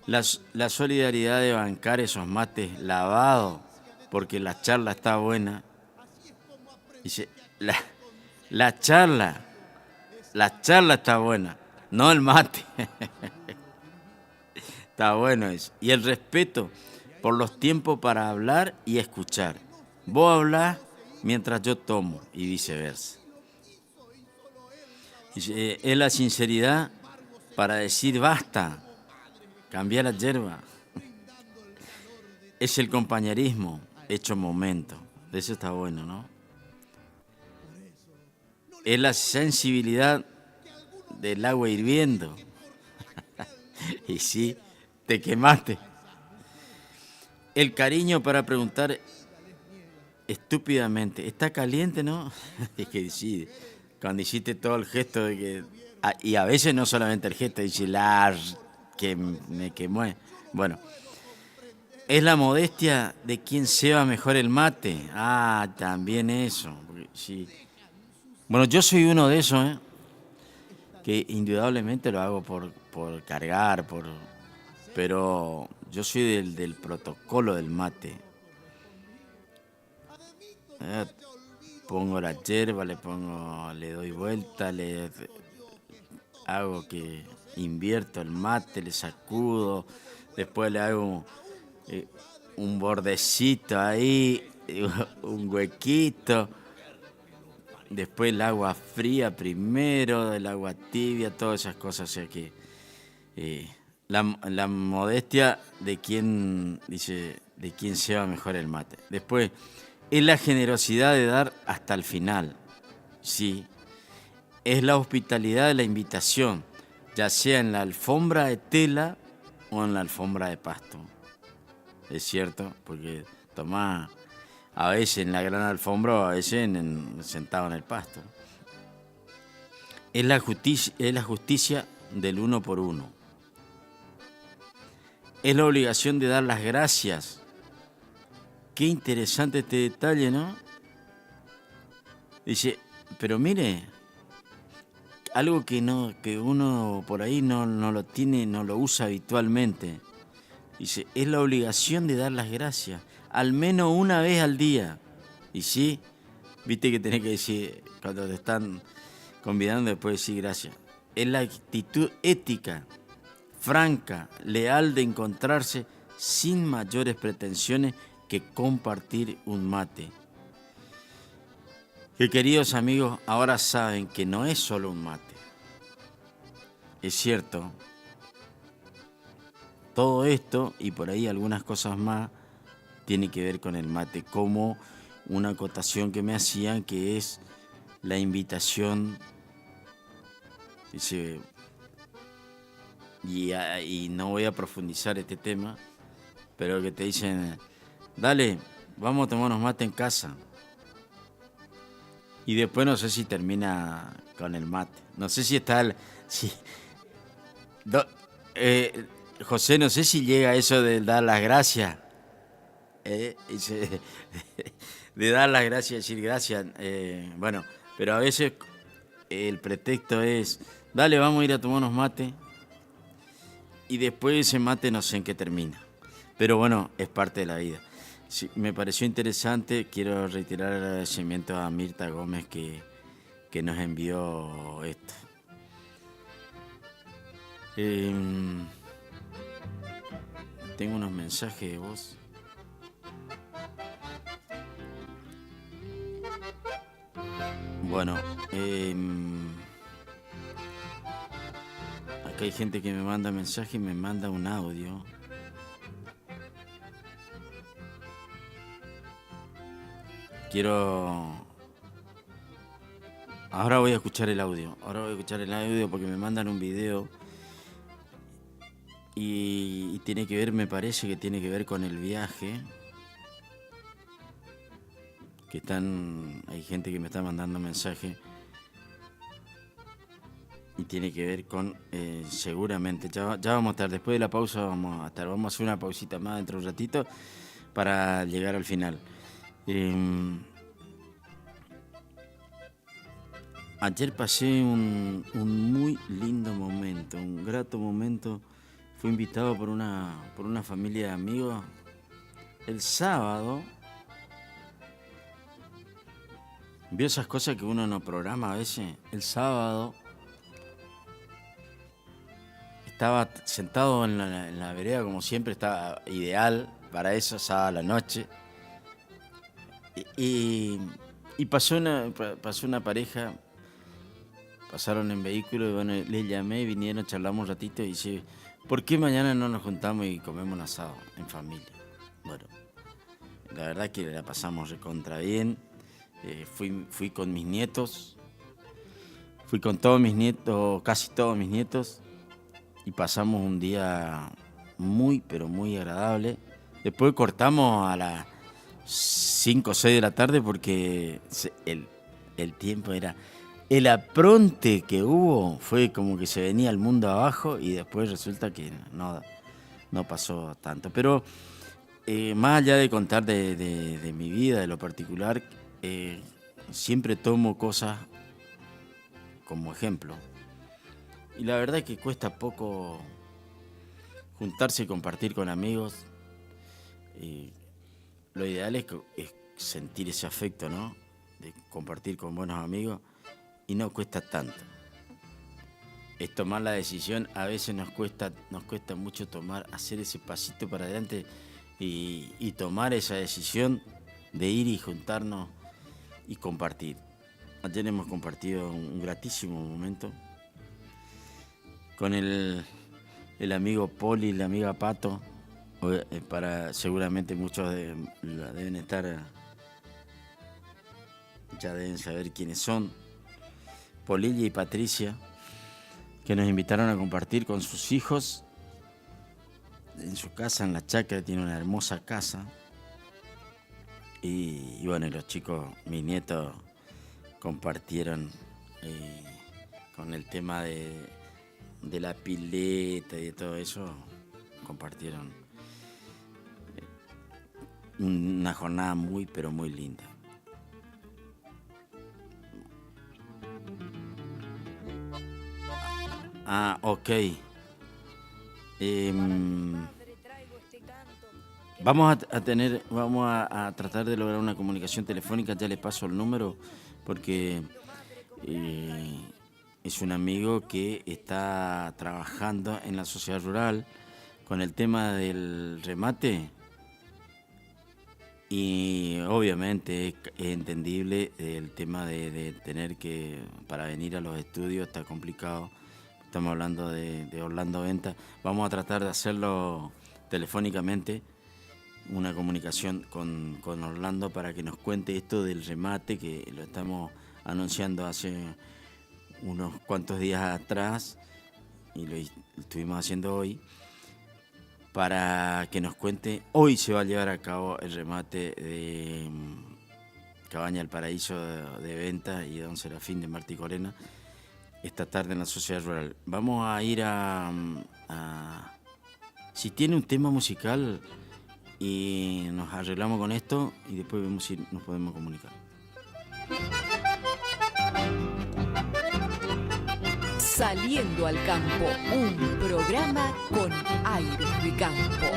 La solidaridad de bancar esos mates lavados, porque la charla está buena. Dice, la charla está buena, no el mate. Está bueno eso. Y el respeto por los tiempos para hablar y escuchar. Vos hablás mientras yo tomo y viceversa. Dice, es la sinceridad para decir basta, cambiar la yerba. Es el compañerismo hecho momento. De eso está bueno, ¿no? Es la sensibilidad del agua hirviendo. Y sí, te quemaste. El cariño para preguntar estúpidamente, ¿está caliente, no? Es que sí, cuando hiciste todo el gesto de que... Y a veces no solamente el gesto, dice que me quemó. Bueno, es la modestia de quien ceba mejor el mate. Ah, también eso. Sí. Bueno, yo soy uno de esos, que indudablemente lo hago por cargar, pero yo soy del protocolo del mate. Pongo la yerba, le doy vuelta, hago que invierto el mate, le sacudo, después le hago un bordecito ahí, un huequito, después el agua fría primero, el agua tibia, todas esas cosas. O sea que la modestia de quien ceba mejor el mate. Después, es la generosidad de dar hasta el final, sí. Es la hospitalidad de la invitación, ya sea en la alfombra de tela o en la alfombra de pasto. Es cierto, porque tomás a veces en la gran alfombra o a veces sentado en el pasto. Es la justicia del uno por uno. Es la obligación de dar las gracias. Qué interesante este detalle, ¿no? Dice, pero mire, algo que uno por ahí no lo tiene, no lo usa habitualmente. Dice, es la obligación de dar las gracias, al menos una vez al día. Y sí, viste que tenés que decir, cuando te están convidando, después decir gracias. Es la actitud ética, franca, leal de encontrarse sin mayores pretensiones que compartir un mate. Que queridos amigos, ahora saben que no es solo un mate. Es cierto, todo esto y por ahí algunas cosas más tiene que ver con el mate, como una acotación que me hacían, que es la invitación, dice, y no voy a profundizar este tema, pero que te dicen, dale, vamos a tomar unos mates en casa. Y después no sé si termina con el mate. No sé si está... José, no sé si llega eso de dar las gracias. De dar las gracias y decir gracias. Bueno, pero a veces el pretexto es, dale, vamos a ir a tomar unos mates. Y después ese mate no sé en qué termina. Pero bueno, es parte de la vida. Sí, me pareció interesante. Quiero reiterar el agradecimiento a Mirta Gómez que nos envió esto. Tengo unos mensajes de voz. Bueno, acá hay gente que me manda mensaje y me manda un audio. Ahora voy a escuchar el audio. Porque me mandan un video. Y tiene que ver, me parece que tiene que ver con el viaje. Hay gente que me está mandando mensajes. Y tiene que ver con, seguramente, ya vamos a estar, después de la pausa vamos a hacer una pausita más dentro de un ratito para llegar al final. Ayer pasé un muy lindo momento, un grato momento. Fui invitado por una familia de amigos el sábado. ¿Vio esas cosas que uno no programa a veces? El sábado estaba sentado en la vereda, como siempre, estaba ideal para eso, sábado a la noche. Y pasó una pareja, pasaron en vehículo y bueno, les llamé, vinieron, charlamos un ratito y dice, ¿por qué mañana no nos juntamos y comemos un asado en familia? Bueno, la verdad que la pasamos recontra bien. Fui con mis nietos, fui con todos mis nietos, casi todos mis nietos, y pasamos un día muy, pero muy agradable. Después cortamos a las 5 o 6 de la tarde porque el tiempo era... El apronte que hubo fue como que se venía el mundo abajo y después resulta que no pasó tanto. Pero más allá de contar de mi vida, de lo particular, siempre tomo cosas como ejemplo. Y la verdad es que cuesta poco juntarse y compartir con amigos. Lo ideal es sentir ese afecto, ¿no? De compartir con buenos amigos. Y no cuesta tanto. Es tomar la decisión, a veces nos cuesta mucho hacer ese pasito para adelante y tomar esa decisión de ir y juntarnos y compartir. Ayer hemos compartido un gratísimo momento con el amigo Poli y la amiga Pato. Seguramente muchos deben estar, ya deben saber quiénes son. Polilla y Patricia, que nos invitaron a compartir con sus hijos en su casa, en la chacra. Tiene una hermosa casa. Y bueno, los chicos, mis nietos, compartieron con el tema de la pileta y de todo eso, compartieron una jornada muy, pero muy linda. Ok. Vamos a tratar de lograr una comunicación telefónica. Ya le paso el número porque es un amigo que está trabajando en la sociedad rural con el tema del remate. Y obviamente es entendible el tema de tener que, para venir a los estudios está complicado. Estamos hablando de Orlando Venta. Vamos a tratar de hacerlo telefónicamente, una comunicación con Orlando para que nos cuente esto del remate, que lo estamos anunciando hace unos cuantos días atrás y lo estuvimos haciendo hoy. Para que nos cuente, hoy se va a llevar a cabo el remate de Cabaña El Paraíso de Venta y Don Serafín de Marticorena esta tarde en la sociedad rural. Vamos a ir a si tiene un tema musical y nos arreglamos con esto y después vemos si nos podemos comunicar. Saliendo al campo, un programa con aires de campo.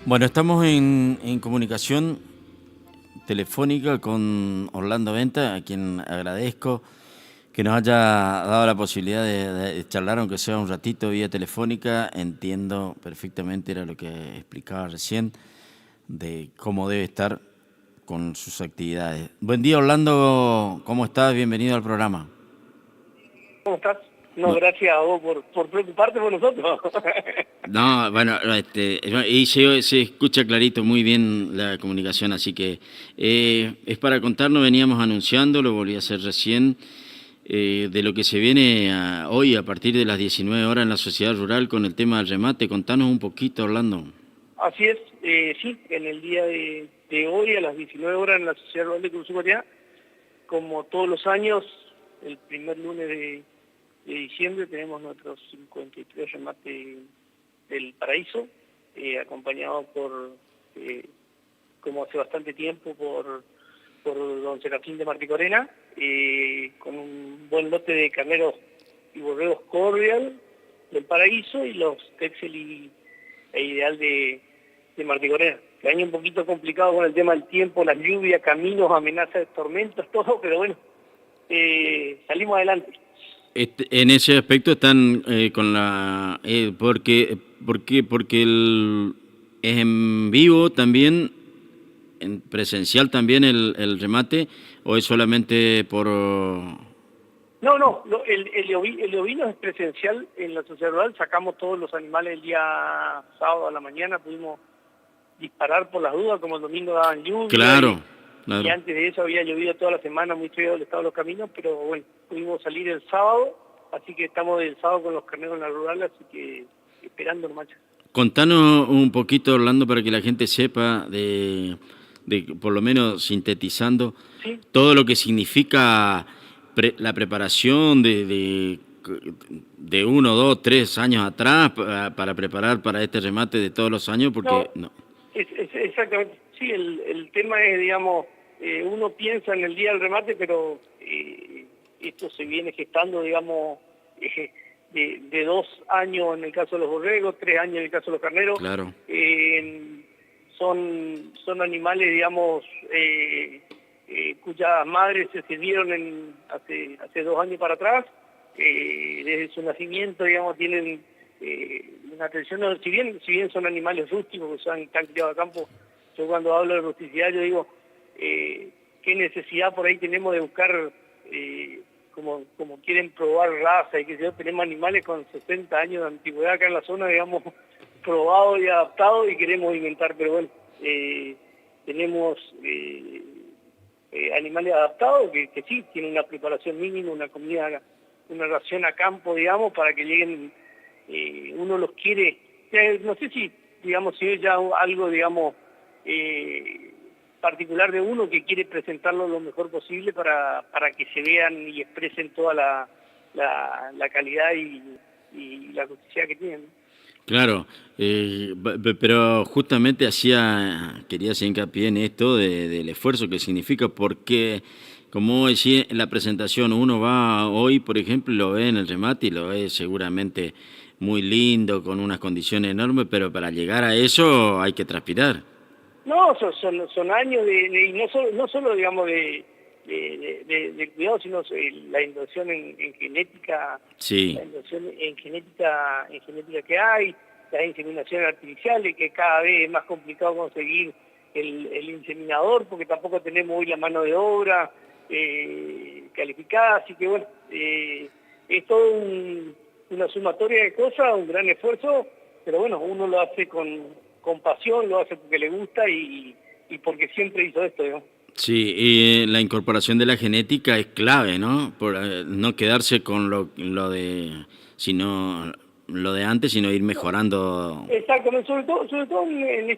Bueno, estamos en comunicación telefónica con Orlando Venta, a quien agradezco que nos haya dado la posibilidad de charlar, aunque sea un ratito vía telefónica. Entiendo perfectamente, era lo que explicaba recién, de cómo debe estar con sus actividades. Buen día, Orlando, ¿cómo estás? Bienvenido al programa. ¿Cómo estás? No, gracias a vos por preocuparte por nosotros. No, bueno, y se escucha clarito, muy bien la comunicación, así que es para contarnos, veníamos anunciando, lo volví a hacer recién, de lo que se viene hoy a partir de las 19 horas en la sociedad rural con el tema del remate. Contanos un poquito, Orlando. Así es, sí, en el día de hoy a las 19 horas en la sociedad rural de Cruz María, como todos los años, el primer lunes de diciembre tenemos nuestros 53 remates del Paraíso, acompañados por, como hace bastante tiempo, por Don Serafín de Marticorena, con un buen lote de carneros y borregos Cordial del Paraíso y los Texel e Ideal de Marticorena. El año un poquito complicado con el tema del tiempo, las lluvias, caminos, amenazas de tormentas, todo, pero bueno, salimos adelante. En ese aspecto están con la... porque es en vivo también, en presencial también el remate, o es solamente por... No, el ovino es presencial en la sociedad rural, sacamos todos los animales el día sábado a la mañana, pudimos disparar por las dudas, como el domingo daban lluvia. Claro. Y antes de eso había llovido toda la semana, muy feo el estado de los caminos, pero bueno, pudimos salir el sábado, así que estamos el sábado con los carneros en la rural, así que esperando nomás. Contanos un poquito, Orlando, para que la gente sepa, de por lo menos sintetizando, ¿sí?, todo lo que significa la preparación de 1, 2, 3 años atrás para preparar para este remate de todos los años, porque... Exactamente, sí, el tema es, digamos, uno piensa en el día del remate, pero esto se viene gestando, digamos, de 2 años en el caso de los borregos, 3 años en el caso de los carneros. Claro. Son animales, digamos, cuyas madres se sirvieron hace 2 años para atrás. Desde su nacimiento, digamos, tienen una atención, si bien son animales rústicos, que están criados a campo. Yo cuando hablo de rusticidad, yo digo, qué necesidad por ahí tenemos de buscar, como quieren probar raza, y que yo tenemos animales con 60 años de antigüedad acá en la zona, digamos, probados y adaptados, y queremos inventar, pero bueno, tenemos animales adaptados que sí tienen una preparación mínima, una comida, una ración a campo, digamos, para que lleguen, uno los quiere, no sé si, digamos, si es ya algo, digamos, particular de uno que quiere presentarlo lo mejor posible para que se vean y expresen toda la calidad y la justicia que tienen. Claro, pero justamente quería hacer hincapié en esto del esfuerzo que significa, porque, como decía en la presentación, uno va hoy, por ejemplo, lo ve en el remate y lo ve seguramente muy lindo, con unas condiciones enormes, pero para llegar a eso hay que transpirar. No, son años y no solo digamos de cuidado, sino la inversión en genética, sí, la inversión en genética que hay, las inseminaciones artificiales, que cada vez es más complicado conseguir el inseminador, porque tampoco tenemos hoy la mano de obra calificada, así que bueno, es todo una sumatoria de cosas, un gran esfuerzo, pero bueno, uno lo hace con pasión, lo hace porque le gusta y porque siempre hizo esto, ¿no? Sí, y la incorporación de la genética es clave, ¿no? Por no quedarse con lo de antes, sino ir mejorando. Exactamente, sobre todo en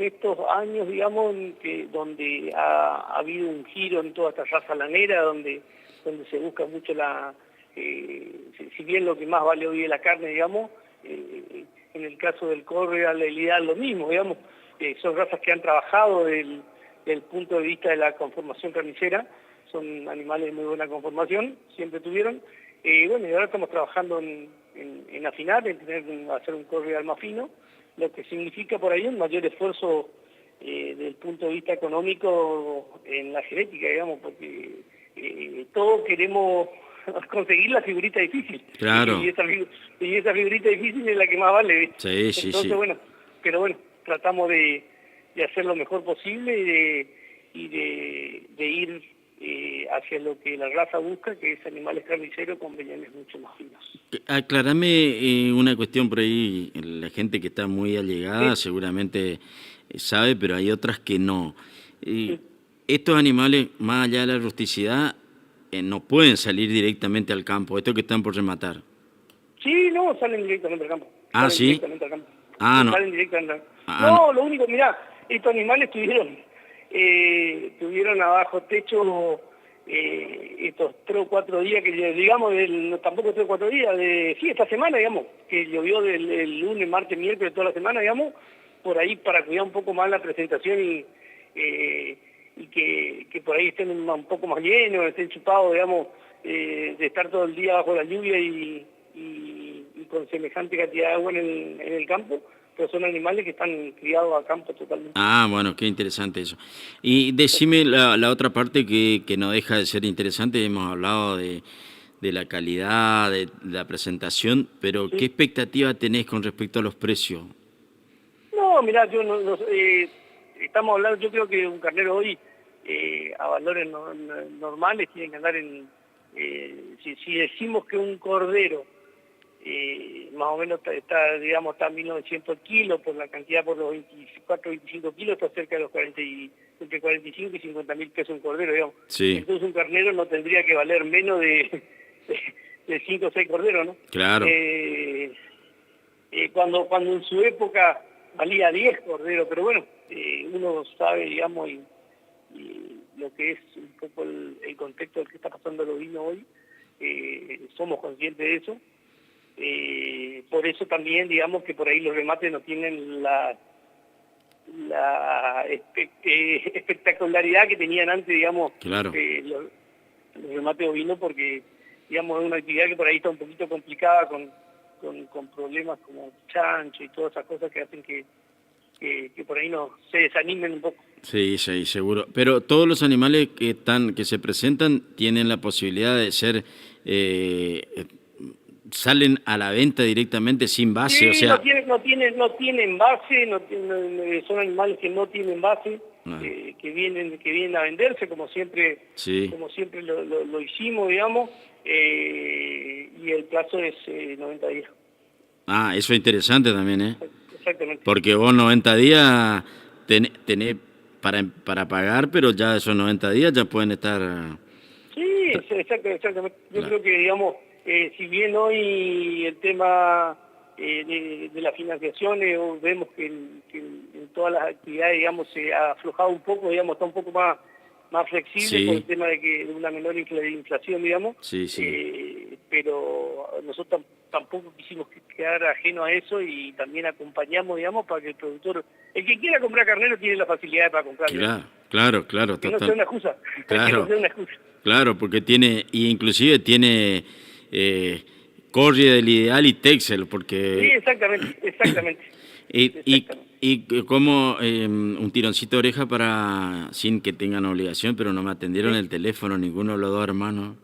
estos años, digamos, donde ha habido un giro en toda esta raza lanera, donde se busca mucho si bien lo que más vale hoy es la carne, digamos, en el caso del córrega, la ideal lo mismo, digamos, son razas que han trabajado desde el punto de vista de la conformación carnicera, son animales de muy buena conformación, siempre tuvieron, bueno, y ahora estamos trabajando en afinar, en hacer un córrega más fino, lo que significa por ahí un mayor esfuerzo desde el punto de vista económico en la genética, digamos, porque todos queremos conseguir la figurita difícil. Claro. Y esa figurita difícil es la que más vale, ¿viste? Sí, Entonces, bueno, pero bueno, tratamos de hacer lo mejor posible y de ir hacia lo que la raza busca, que es animales carniceros con vellanes mucho más finos. Aclarame una cuestión por ahí, la gente que está muy allegada seguramente sabe, pero hay otras que no. Estos animales, más allá de la rusticidad, no pueden salir directamente al campo, estos que están por rematar. Sí, no, salen directamente al campo. Ah, ¿sí? Directamente al campo. Ah, no. Salen directamente al campo. No, lo único, mirá, estos animales tuvieron abajo techo estos 3 o 4 días, que digamos, tampoco 3 o 4 días, sí, esta semana, digamos, que llovió del lunes, martes, miércoles, toda la semana, digamos, por ahí para cuidar un poco más la presentación y que por ahí estén un poco más llenos, estén chupados, digamos, de estar todo el día bajo la lluvia y con semejante cantidad de agua en el campo. pero son animales que están criados a campo totalmente. Ah, bueno, qué interesante eso. Y decime la otra parte que no deja de ser interesante. Hemos hablado de la calidad, de la presentación, pero ¿qué expectativa tenés con respecto a los precios? No, mirá, estamos hablando, yo creo que un carnero hoy a valores normales tiene que andar en, si decimos que un cordero más o menos está 1.900 kilos por la cantidad, por los 24, 25 kilos, está cerca de los entre 45 y 50 mil pesos un cordero, digamos. Sí. Entonces un carnero no tendría que valer menos de 5 o 6 corderos, ¿no? Claro. Cuando en su época valía 10 corderos, pero bueno, uno sabe, digamos, y lo que es un poco el contexto del que está pasando el ovino hoy, somos conscientes de eso. Por eso también, digamos, que por ahí los remates no tienen la espectacularidad que tenían antes, digamos, claro. Los remates ovinos, porque, digamos, es una actividad que por ahí está un poquito complicada con problemas como chancho y todas esas cosas que hacen que por ahí no se desanimen un poco. Sí, seguro. Pero todos los animales que se presentan tienen la posibilidad de ser salen a la venta directamente sin base, sí, o sea, no tienen base, son animales que no tienen base, que vienen a venderse como siempre, lo hicimos, digamos, y el plazo es 90 días. Ah, eso es interesante también, ¿eh? Exactamente. Porque vos 90 días tenés para pagar, pero ya esos 90 días ya pueden estar... Sí, exactamente. Yo creo que, digamos, si bien hoy el tema de la financiación, vemos que en todas las actividades, digamos, se ha aflojado un poco, digamos, está un poco más flexible por el tema de una menor inflación, digamos. Pero nosotros tampoco quisimos quedar ajeno a eso y también acompañamos, digamos, para que el productor, el que quiera comprar carnero tiene la facilidad para comprarlo. Claro. Que no sea una excusa. Claro. Que no sea una excusa. Claro, porque tiene, y inclusive tiene Corrie del Ideal y Texel, porque... Sí, exactamente. Y como un tironcito de oreja para, sin que tengan obligación, pero no me atendieron el teléfono ninguno de los dos hermanos.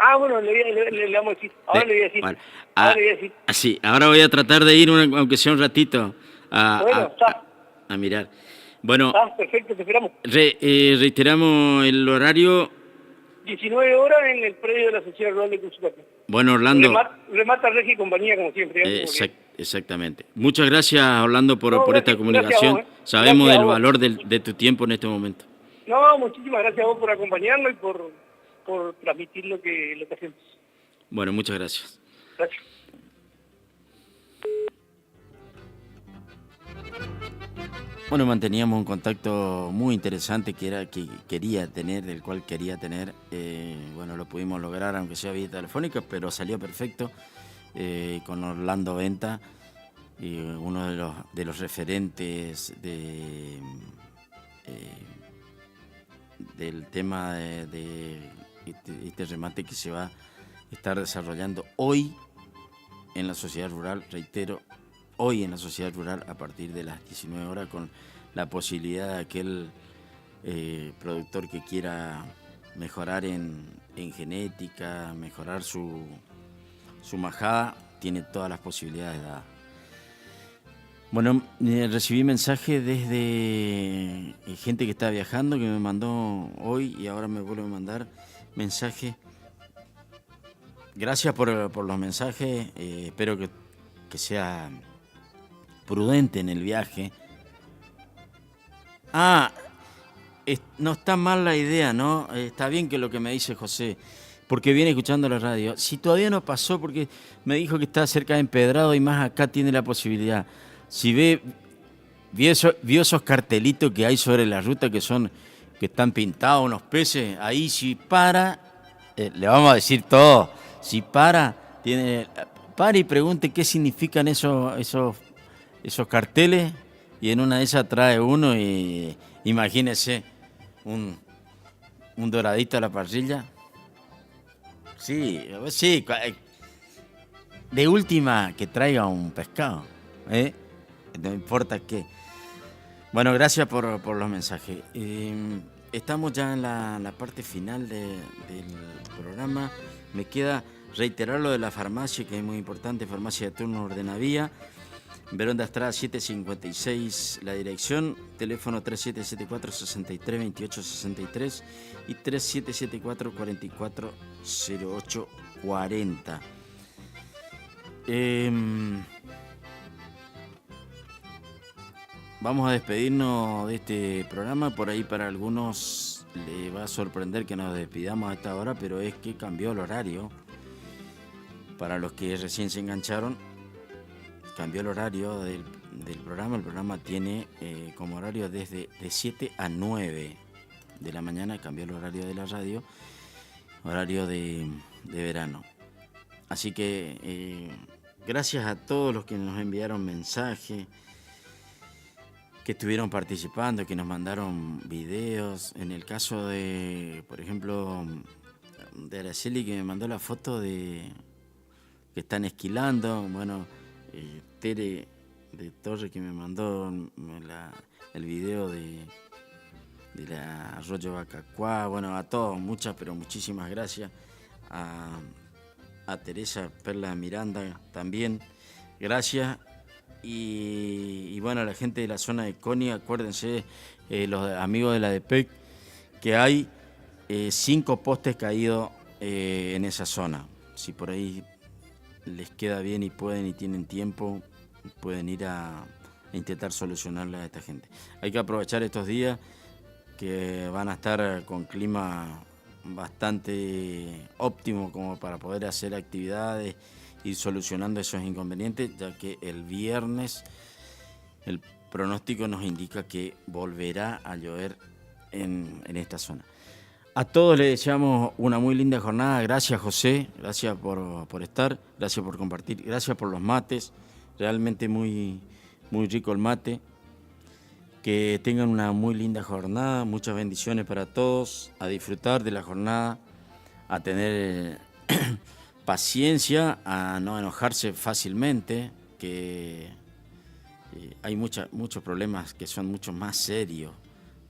Ah, bueno, le vamos a decir. Ahora le voy a decir. Bueno, ahora le voy a decir. Sí, ahora voy a tratar de ir, aunque sea un ratito, a mirar. Bueno, perfecto, te esperamos. Reiteramos el horario. 19 horas en el predio de la Sociedad Rural de Cusupati. Bueno, Orlando. Remata Regi y compañía, como siempre. Exactamente. Muchas gracias, Orlando, por esta comunicación. Vos, Sabemos del valor de tu tiempo en este momento. No, muchísimas gracias a vos por acompañarnos y por transmitir lo que hacemos. Bueno, muchas gracias. Gracias. Bueno, manteníamos un contacto muy interesante que quería tener, del cual quería tener. Bueno, lo pudimos lograr, aunque sea vía telefónica, pero salió perfecto con Orlando Venta, uno de los referentes del tema de este remate que se va a estar desarrollando hoy en la sociedad rural, reitero, hoy en la sociedad rural a partir de las 19 horas, con la posibilidad de aquel productor que quiera mejorar en genética, mejorar su majada, tiene todas las posibilidades dadas. Bueno, recibí mensajes desde gente que está viajando, que me mandó hoy y ahora me vuelve a mandar mensajes. Gracias por los mensajes, espero que sea prudente en el viaje. No está mal la idea, ¿no? Está bien que lo que me dice José, porque viene escuchando la radio. Si todavía no pasó, porque me dijo que está cerca de Empedrado y más acá tiene la posibilidad. Si vio esos cartelitos que hay sobre la ruta que están pintados unos peces, ahí si para, le vamos a decir todo. Si para y pregunte qué significan esos carteles, y en una de esas trae uno y imagínese un doradito a la parrilla. Sí, de última que traiga un pescado, no importa qué. Bueno, gracias por los mensajes. Estamos ya en la parte final del programa. Me queda reiterar lo de la farmacia, que es muy importante, farmacia de turno Ordenavía, Verón de Estrada 756, la dirección, teléfono 3774-632863 y 3774-440840. Vamos a despedirnos de este programa. Por ahí para algunos le va a sorprender que nos despidamos a esta hora, pero es que cambió el horario. Para los que recién se engancharon, cambió el horario del programa. El programa tiene como horario desde de 7 a 9 de la mañana, cambió el horario de la radio, horario de verano. Así que gracias a todos los que nos enviaron mensajes, que estuvieron participando, que nos mandaron videos. En el caso de, por ejemplo, de Araceli, que me mandó la foto de que están esquilando. Bueno, Tere de Torre, que me mandó el video de la Arroyo Bacacuá. Bueno, a todos, pero muchísimas gracias. A Teresa Perla Miranda también, gracias. Y bueno, a la gente de la zona de Coni, acuérdense, los amigos de la DPEC, que hay 5 postes caídos en esa zona. Si por ahí les queda bien y pueden y tienen tiempo, pueden ir a intentar solucionarle a esta gente. Hay que aprovechar estos días que van a estar con clima bastante óptimo como para poder hacer actividades, ir solucionando esos inconvenientes, ya que el viernes el pronóstico nos indica que volverá a llover en esta zona. A todos les deseamos una muy linda jornada. Gracias, José, gracias por estar, gracias por compartir, gracias por los mates, realmente muy, muy rico el mate. Que tengan una muy linda jornada, muchas bendiciones para todos, a disfrutar de la jornada, a tener paciencia, a no enojarse fácilmente, que hay muchos problemas que son mucho más serios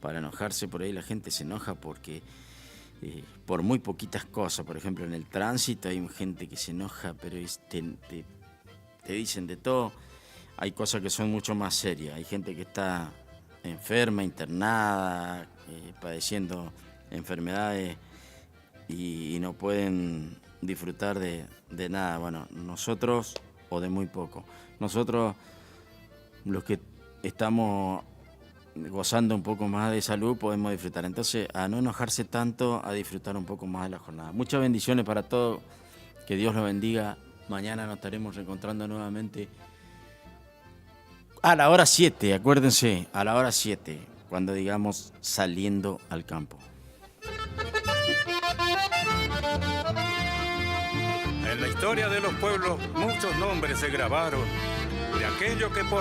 para enojarse. Por ahí la gente se enoja porque por muy poquitas cosas. Por ejemplo, en el tránsito hay gente que se enoja, pero te dicen de todo. Hay cosas que son mucho más serias. Hay gente que está enferma, internada, padeciendo enfermedades y no pueden disfrutar de nada. Bueno, nosotros, o de muy poco. Nosotros, los que estamos gozando un poco más de salud, podemos disfrutar. Entonces, a no enojarse tanto, a disfrutar un poco más de la jornada. Muchas bendiciones para todos, que Dios los bendiga. Mañana nos estaremos reencontrando nuevamente a la hora 7, acuérdense, a la hora 7, cuando digamos saliendo al campo. En la historia de los pueblos muchos nombres se grabaron de aquello que por